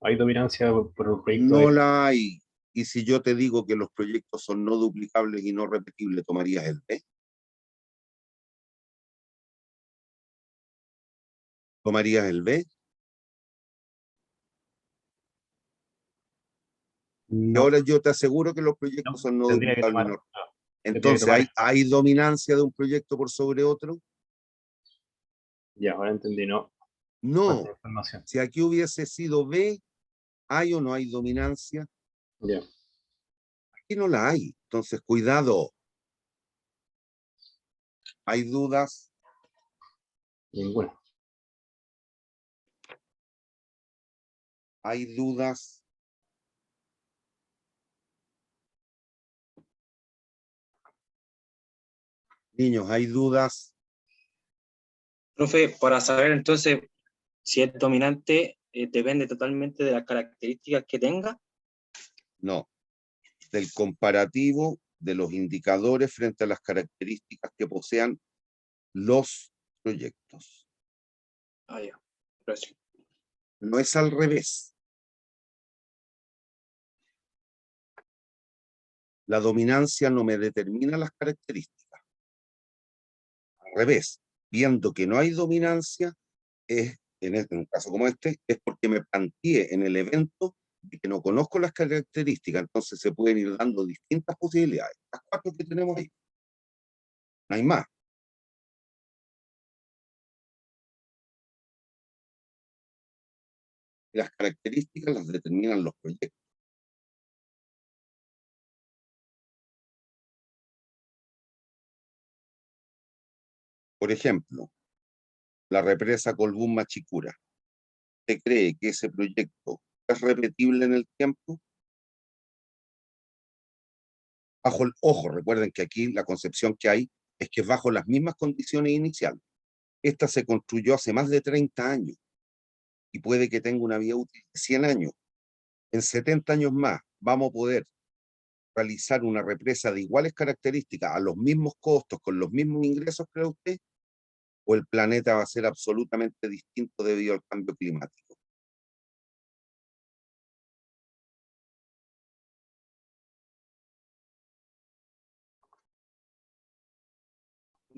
hay dominancia por un proyecto No de... la hay. Y si yo te digo que los proyectos son no duplicables y no repetibles, ¿tomarías el B? ¿Tomarías el B? Y No, ahora yo te aseguro que los proyectos No, son no tendría que duplicables y tomar, no. no, tendría que Entonces, tomar ¿hay dominancia de un proyecto por sobre otro? ya, ahora entendí, no, falta No. información. Si aquí hubiese sido B, ¿hay o no hay dominancia? Ya, Aquí no la hay. Entonces, cuidado. ¿Hay dudas? ninguna. ¿Hay dudas? Niños, ¿hay dudas? Profe, para saber entonces si es dominante, depende totalmente de las características que tenga. No. Del comparativo de los indicadores frente a las características que posean los proyectos. Ah, ya. Gracias. No es al revés. La dominancia no me determina las características. Al revés, viendo que no hay dominancia, es, en un caso como este, es porque me planteé en el evento de que no conozco las características, entonces se pueden ir dando distintas posibilidades. Las 4 que tenemos ahí. No hay más. Las características las determinan los proyectos. Por ejemplo, la represa Colbún-Machicura. ¿Usted cree que ese proyecto es repetible en el tiempo? Bajo el ojo, recuerden que aquí la concepción que hay es que es bajo las mismas condiciones iniciales. Esta se construyó hace más de 30 años y puede que tenga una vida útil de 100 años. En 70 años más vamos a poder realizar una represa de iguales características, a los mismos costos, con los mismos ingresos, ¿cree usted? ¿O el planeta va a ser absolutamente distinto debido al cambio climático?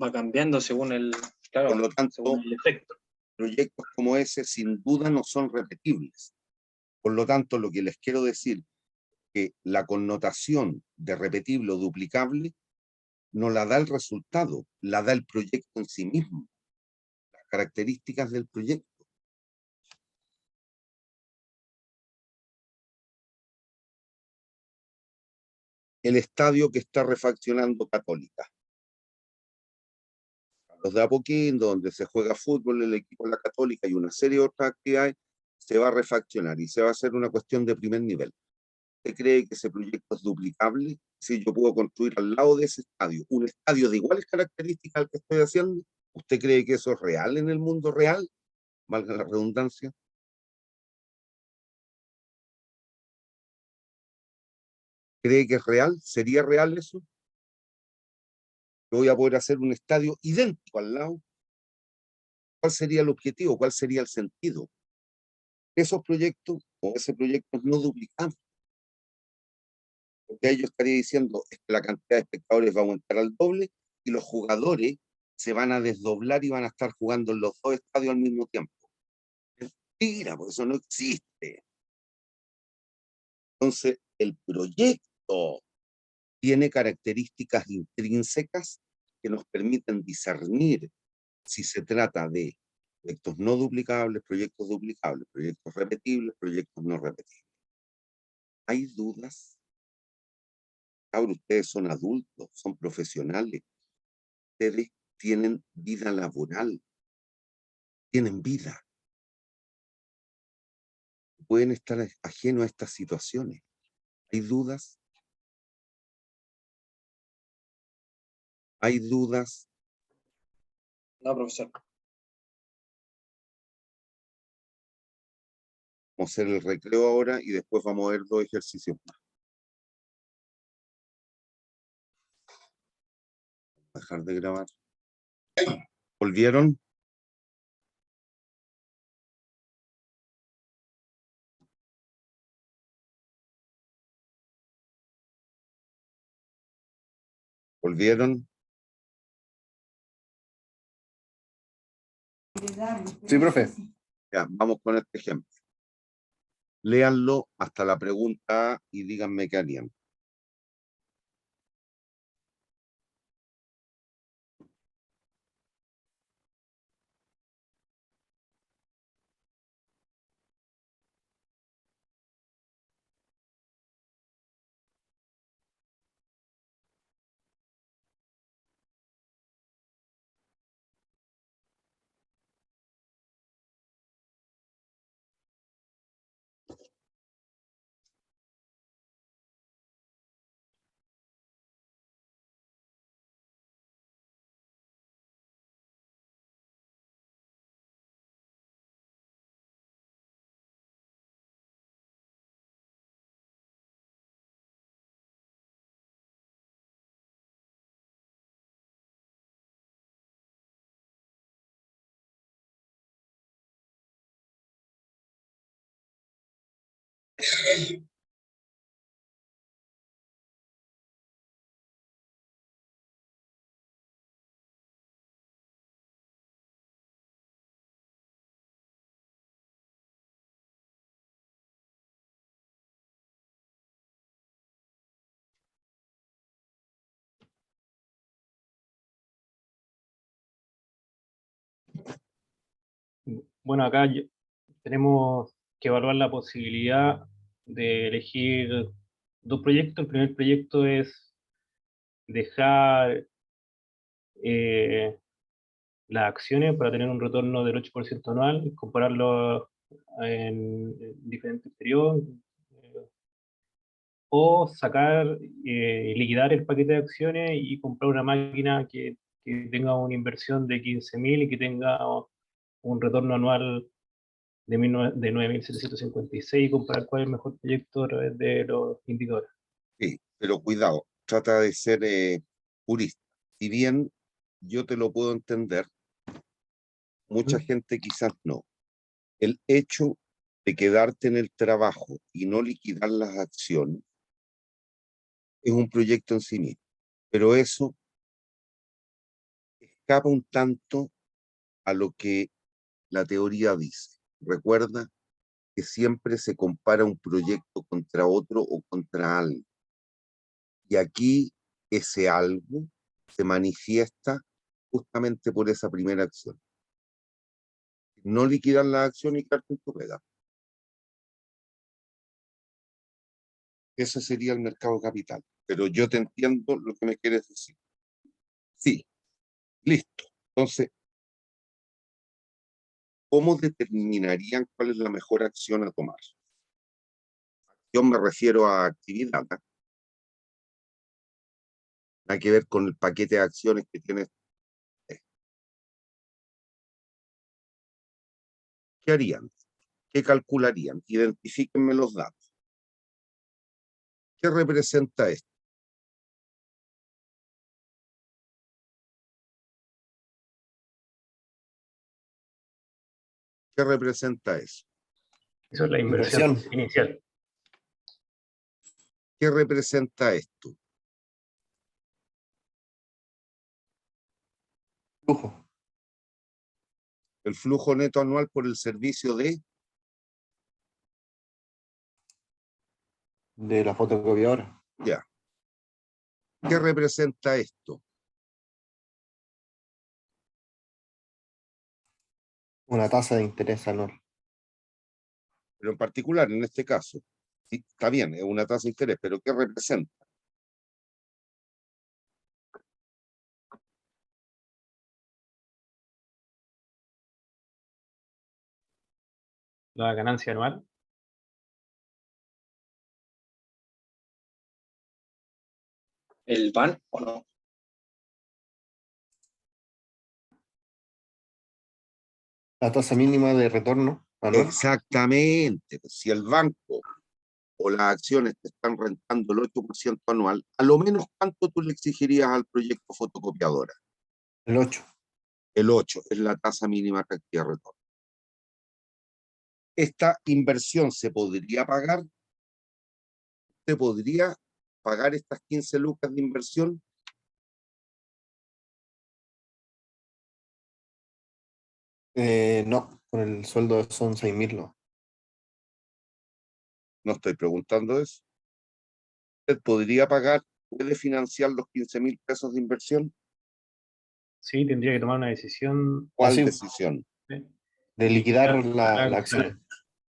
Va cambiando según el, claro, Por lo tanto, según el efecto. proyectos como ese sin duda no son repetibles. Por lo tanto, lo que les quiero decir es que la connotación de repetible o duplicable no la da el resultado, la da el proyecto en sí mismo, las características del proyecto. El estadio que está refaccionando Católica. Los de Apoquindo, donde se juega fútbol, el equipo de la Católica y una serie de otras actividades, se va a refaccionar y se va a hacer una cuestión de primer nivel. ¿Usted cree que ese proyecto es duplicable? Si yo puedo construir al lado de ese estadio un estadio de iguales características al que estoy haciendo, ¿usted cree que eso es real en el mundo real? Valga la redundancia. ¿Cree que es real? ¿Sería real eso? Yo voy a poder hacer un estadio idéntico al lado. ¿Cuál sería el objetivo? ¿Cuál sería el sentido? Esos proyectos o ese proyecto es no duplicable. Porque ellos estaría diciendo es que la cantidad de espectadores va a aumentar al doble y los jugadores se van a desdoblar y van a estar jugando en los dos estadios al mismo tiempo. Mentira, porque eso no existe. Entonces, el proyecto tiene características intrínsecas que nos permiten discernir si se trata de proyectos no duplicables, proyectos repetibles, proyectos no repetibles. ¿Hay dudas? Ahora ustedes son adultos, son profesionales, ustedes tienen vida laboral, tienen vida, pueden estar ajenos a estas situaciones. ¿Hay dudas? ¿Hay dudas? No, profesor. Vamos a hacer el recreo ahora y después vamos a ver 2 ejercicios más. Dejar de grabar. ¿Volvieron? ¿Volvieron? Sí, profe. Ya, vamos con este ejemplo. Léanlo hasta la pregunta A y díganme qué harían. Bueno, acá tenemos que evaluar la posibilidad de elegir 2 proyectos. El primer proyecto es dejar las acciones para tener un retorno del 8% anual y compararlo en diferentes periodos, o sacar y liquidar el paquete de acciones y comprar una máquina que tenga una inversión de 15.000 y que tenga un retorno anual de 9.756 y comparar cuál es el mejor proyecto a través de los indicadores. Sí, pero cuidado, trata de ser purista. Si bien yo te lo puedo entender, mucha gente quizás no. El hecho de quedarte en el trabajo y no liquidar las acciones es un proyecto en sí mismo, pero eso escapa un tanto a lo que la teoría dice. Recuerda que siempre se compara un proyecto contra otro o contra algo. Y aquí ese algo se manifiesta justamente por esa primera acción. No liquidar la acción y quedarte en tu pega. Ese sería el mercado capital. Pero yo te entiendo lo que me quieres decir. Sí, listo. Entonces, ¿cómo determinarían cuál es la mejor acción a tomar? Yo me refiero a actividad, ¿no? Hay que ver con el paquete de acciones que tienes. ¿Qué harían? ¿Qué calcularían? Identifíquenme los datos. ¿Qué representa esto? ¿Qué representa eso? Eso es la inversión Inversión. inicial. ¿Qué representa esto? Flujo. El flujo neto anual por el servicio De la fotocopiadora. ya. ¿Qué representa esto? Una tasa de interés anual. Pero en particular, en este caso, sí, está bien, es una tasa de interés, pero ¿qué representa? La ganancia anual. ¿El VAN o no? La tasa mínima de retorno Manuel. Exactamente. Pues, si el banco o las acciones te están rentando el 8% anual, a lo menos ¿cuánto tú le exigirías al proyecto fotocopiadora? El 8. El 8 es la tasa mínima efectiva de retorno. ¿Esta inversión se podría pagar? ¿Se podría pagar estas 15 lucas de inversión? No, con el sueldo son 6.000, ¿no? No estoy preguntando eso. ¿Usted podría pagar, puede financiar los 15.000 pesos de inversión? Sí, tendría que tomar una decisión. ¿Cuál Así, decisión? ¿sí? de liquidar Liquidar la las acción. acciones.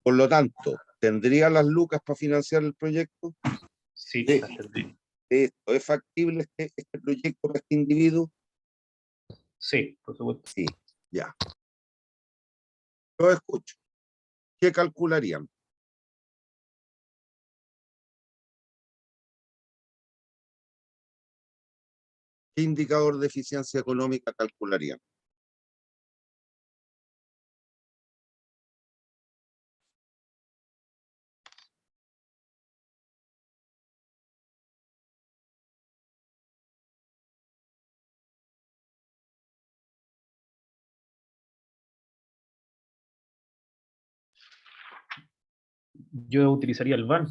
Por lo tanto, ¿tendría las lucas para financiar el proyecto? Sí, Sí. las tendría. ¿Esto es factible este proyecto para este individuo? Sí, por supuesto. Sí, ya. Lo escucho. ¿Qué calcularían? ¿Qué indicador de eficiencia económica calcularían? Yo utilizaría el VAN.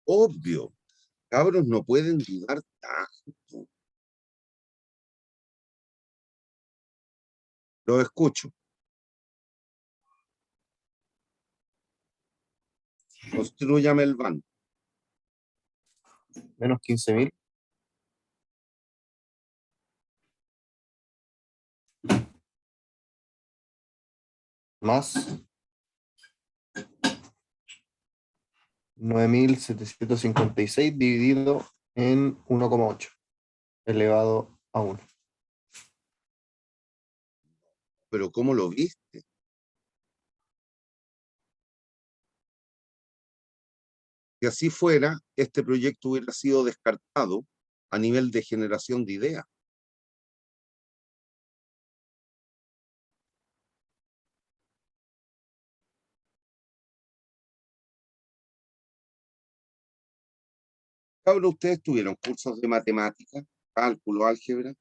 Obvio. Cabros, no pueden dudar tanto. Lo escucho. Construyame el van. Menos 15.000. Más 9.756 dividido en 1,8 elevado a 1. Pero ¿cómo lo viste? Si así fuera, este proyecto hubiera sido descartado a nivel de generación de ideas. Cabros, ¿ustedes tuvieron cursos de matemática, cálculo, álgebra?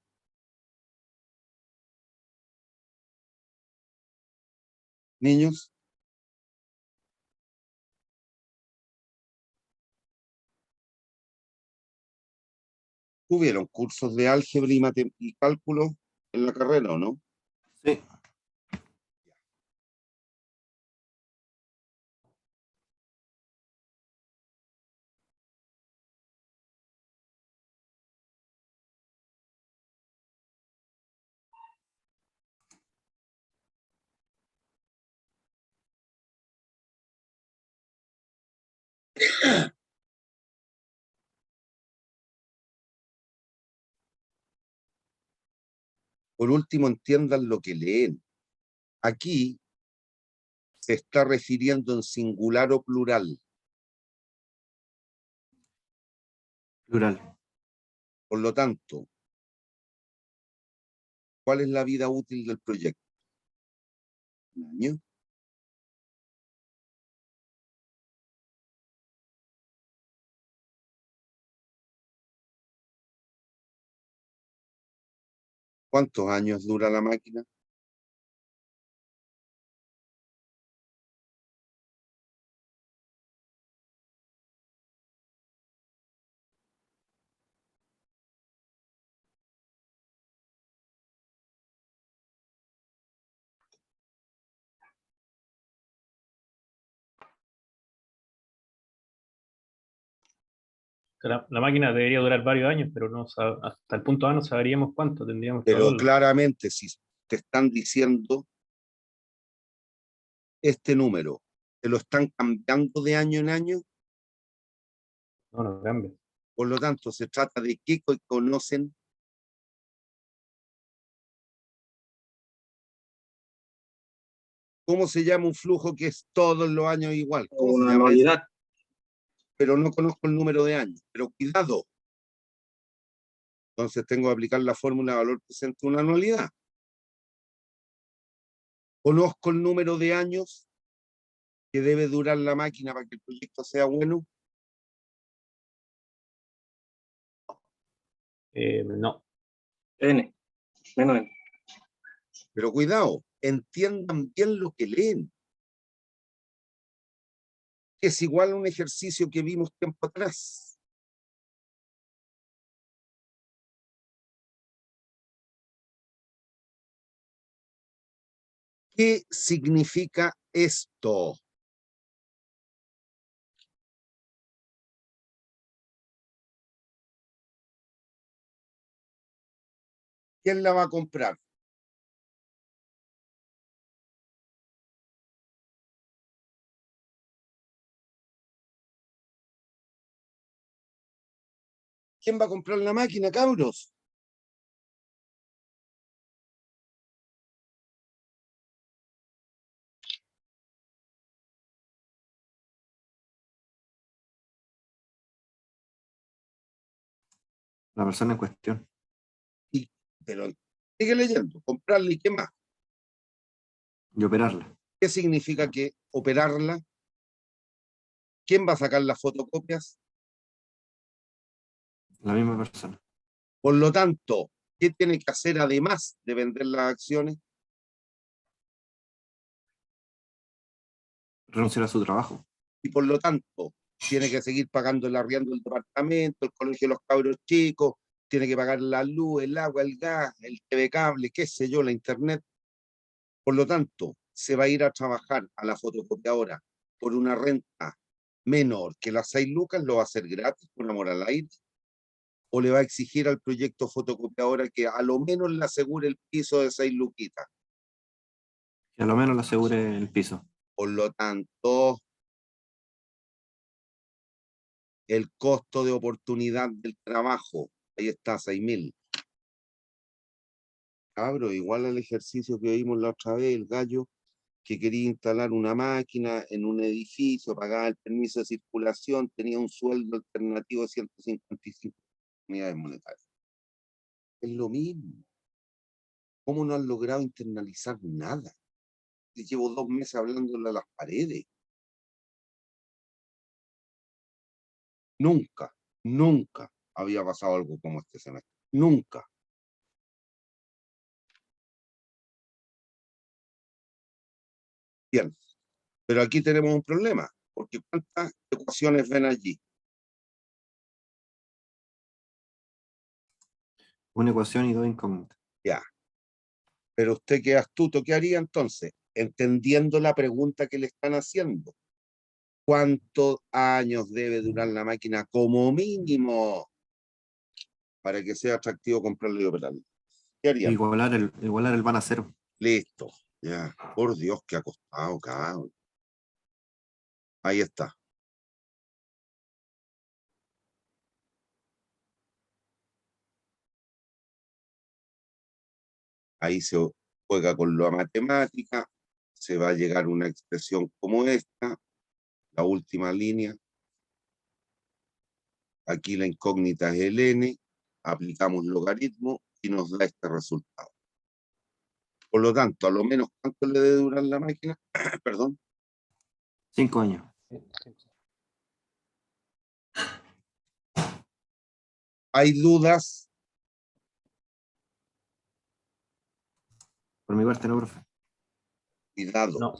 Niños, ¿tuvieron cursos de álgebra y cálculo en la carrera o no? Sí. Por último, entiendan lo que leen. Aquí se está refiriendo en singular o plural. Plural. Por lo tanto, ¿cuál es la vida útil del proyecto? ¿Un año? ¿Cuántos años dura la máquina? La máquina debería durar varios años, pero no hasta el punto A no sabríamos cuánto, tendríamos que Pero evaluarlo. claramente, si te están diciendo este número, ¿te lo están cambiando de año en año? No, no cambia. Por lo tanto, se trata de qué conocen. ¿Cómo se llama un flujo que es todos los años igual? ¿Cómo se Una llama eso? anualidad. Pero no conozco el número de años. Pero cuidado. Entonces tengo que aplicar la fórmula de valor presente de una anualidad. Conozco el número de años que debe durar la máquina para que el proyecto sea bueno? No. N, menos N. Pero cuidado, entiendan bien lo que leen. Es igual a un ejercicio que vimos tiempo atrás. ¿Qué significa esto? ¿Quién la va a comprar? ¿Quién va a comprar la máquina, cabros? La persona en cuestión. Pero sigue leyendo, comprarla y qué más. Y operarla. ¿Qué significa que operarla? ¿Quién va a sacar las fotocopias? La misma persona. Por lo tanto, ¿qué tiene que hacer además de vender las acciones? Renunciar a su trabajo. Y por lo tanto, tiene que seguir pagando el arriendo del departamento, el colegio de los cabros chicos, tiene que pagar la luz, el agua, el gas, el TV cable, qué sé yo, la internet. Por lo tanto, se va a ir a trabajar a la fotocopiadora por una renta menor que las 6 lucas, lo va a hacer gratis, por amor al aire, o le va a exigir al proyecto fotocopiadora que a lo menos le asegure el piso de 6 luquitas. Que a lo menos le asegure el piso. Por lo tanto, el costo de oportunidad del trabajo, ahí está, 6.000. Cabro, igual al ejercicio que vimos la otra vez, el gallo que quería instalar una máquina en un edificio, pagaba el permiso de circulación, tenía un sueldo alternativo de 155 unidades monetarias. Es lo mismo. ¿Cómo no han logrado internalizar nada? Llevo 2 meses hablándole a las paredes. Nunca, nunca había pasado algo como este semestre. Nunca. Bien. Pero aquí tenemos un problema, porque ¿cuántas ecuaciones ven allí? Una ecuación y dos incógnitas. Ya. Pero usted que es astuto, ¿qué haría entonces? Entendiendo la pregunta que le están haciendo. ¿Cuántos años debe durar la máquina como mínimo para que sea atractivo comprarla y operarla? ¿Qué harían? Igualar el van a cero. Listo. Ya. Por Dios, que ha costado, cabrón. Ahí está. Ahí se juega con la matemática, se va a llegar a una expresión como esta, la última línea. Aquí la incógnita es el n, aplicamos logaritmo y nos da este resultado. Por lo tanto, a lo menos, ¿cuánto le debe durar la máquina? Perdón. 5 años. ¿Hay dudas? Por mi parte, no, profe. Cuidado. No.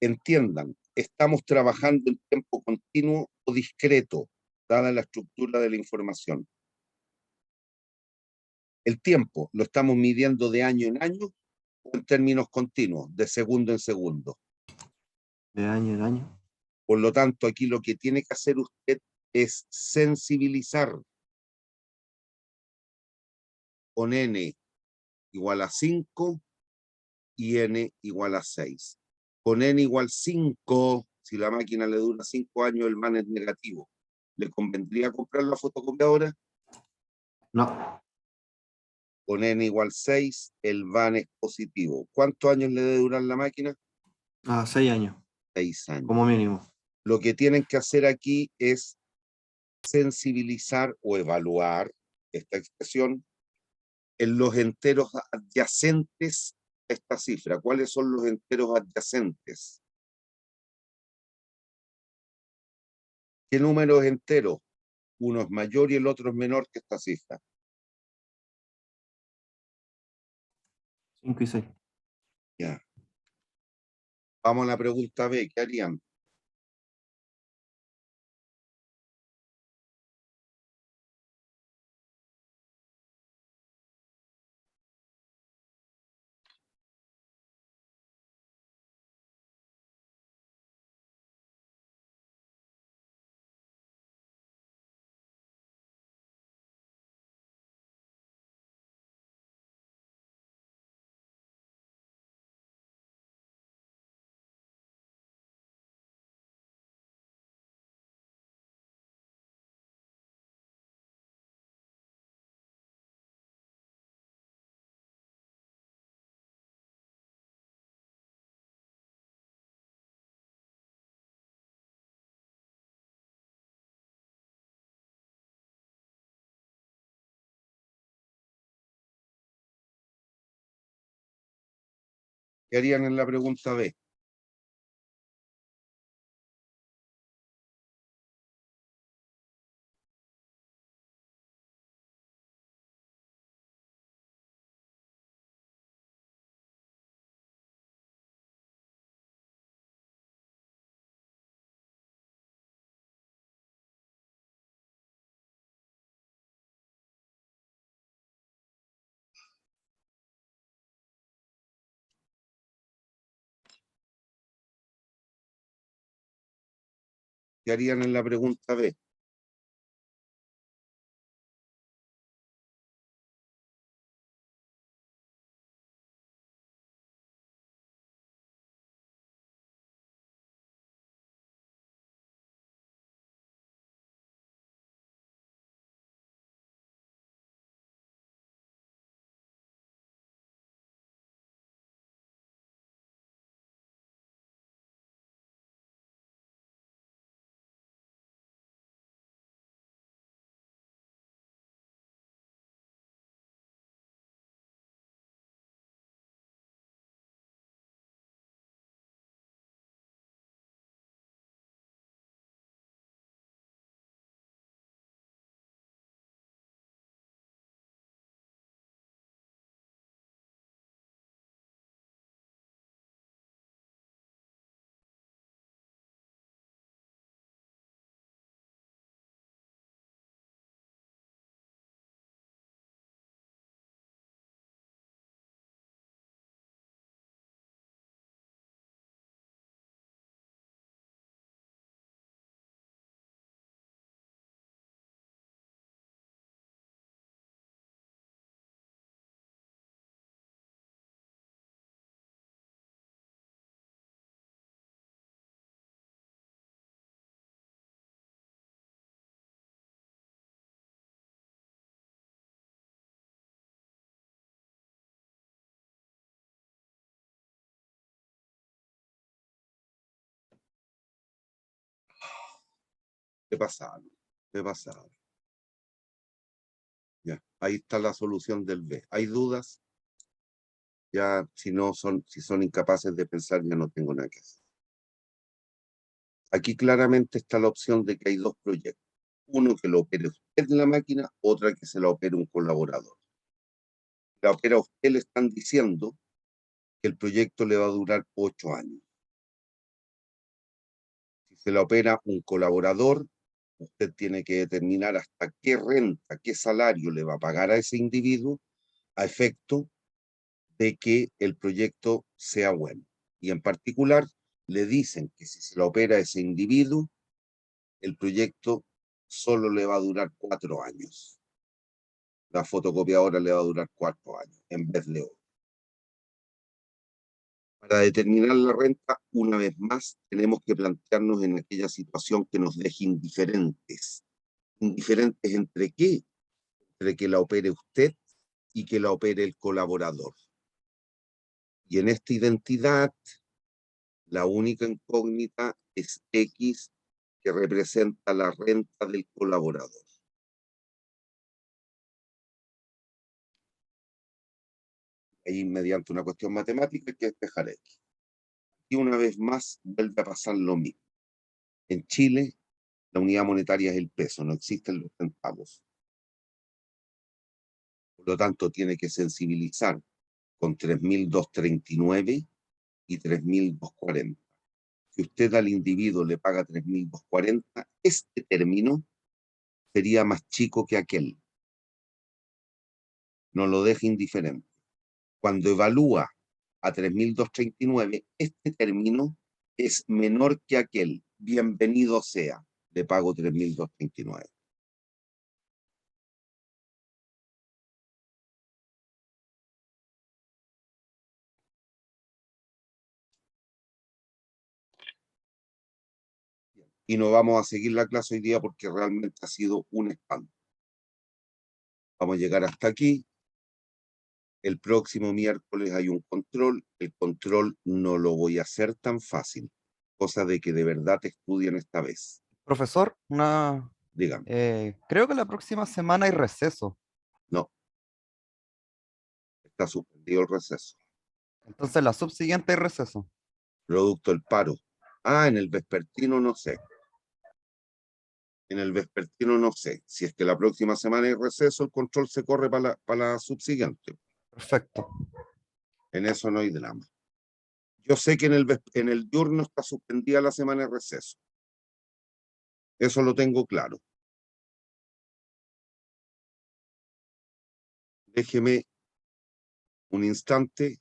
Entiendan, estamos trabajando en tiempo continuo o discreto, dada la estructura de la información. El tiempo lo estamos midiendo de año en año o en términos continuos, de segundo en segundo. De año en año. Por lo tanto, aquí lo que tiene que hacer usted es sensibilizar con n igual a 5 y n igual a 6. Con n igual 5, si la máquina le dura 5 años, el man es negativo. ¿Le convendría comprar la fotocopiadora? No. Con n igual 6, el van es positivo. ¿Cuántos años le debe durar la máquina? 6 años. 6 años. Como mínimo. Lo que tienen que hacer aquí es sensibilizar o evaluar esta expresión en los enteros adyacentes esta cifra? ¿Cuáles son los enteros adyacentes? ¿Qué número es entero? Uno es mayor y el otro es menor que esta cifra. 5 y 6. Ya. Vamos a la pregunta B. ¿Qué harían? ¿Qué harían en la pregunta B? ¿Qué harían en la pregunta B? ¿Qué pasaba? ¿Qué pasaba? Ya, ahí está la solución del B. ¿Hay dudas? Ya, si son incapaces de pensar, ya no tengo nada que hacer. Aquí claramente está la opción de que hay dos proyectos. Uno que lo opere usted en la máquina, otra que se la opere un colaborador. La opera usted, le están diciendo que el proyecto le va a durar 8 años. Si se la opera un colaborador, usted tiene que determinar hasta qué renta, qué salario le va a pagar a ese individuo a efecto de que el proyecto sea bueno. Y en particular, le dicen que si se la opera ese individuo, el proyecto solo le va a durar 4 años. La fotocopiadora le va a durar 4 años en vez de 8. Para determinar la renta, una vez más, tenemos que plantearnos en aquella situación que nos deje indiferentes. ¿Indiferentes entre qué? Entre que la opere usted y que la opere el colaborador. Y en esta identidad, la única incógnita es X, que representa la renta del colaborador. ahí mediante una cuestión matemática hay que despejar X. Y una vez más vuelve a pasar lo mismo. En Chile, la unidad monetaria es el peso, no existen los centavos. Por lo tanto, tiene que sensibilizar con 3.239 y 3.240. Si usted al individuo le paga 3.240, este término sería más chico que aquel. No lo deje indiferente. Cuando evalúa a 3.239, este término es menor que aquel. Bienvenido sea, le pago 3.239. Y no vamos a seguir la clase hoy día porque realmente ha sido un espanto. Vamos a llegar hasta aquí. El próximo miércoles hay un control. El control no lo voy a hacer tan fácil. Cosa de que de verdad te estudien esta vez. Profesor, Dígame. creo que la próxima semana hay receso. No. Está suspendido el receso. Entonces la subsiguiente hay receso. Producto del paro. En el vespertino no sé. En el vespertino no sé. Si es que la próxima semana hay receso, el control se corre para la subsiguiente. Perfecto. En eso no hay drama. Yo sé que en el diurno está suspendida la semana de receso. Eso lo tengo claro. Déjeme un instante.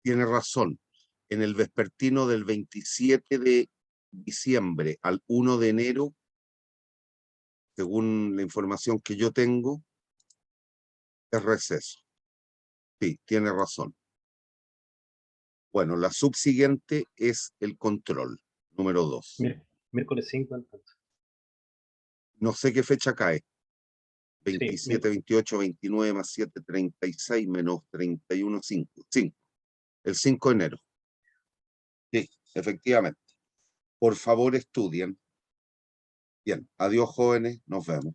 Tiene razón. En el vespertino del 27 de diciembre al 1 de enero, según la información que yo tengo, es receso. Sí, tiene razón. Bueno, la subsiguiente es el control, número 2. Miércoles 5, entonces. No sé qué fecha cae. Sí, 27, 28, 29 más 7, 36 menos 31, 5. 5. El 5 de enero. Sí, efectivamente. Por favor, estudien. Bien, adiós jóvenes, nos vemos.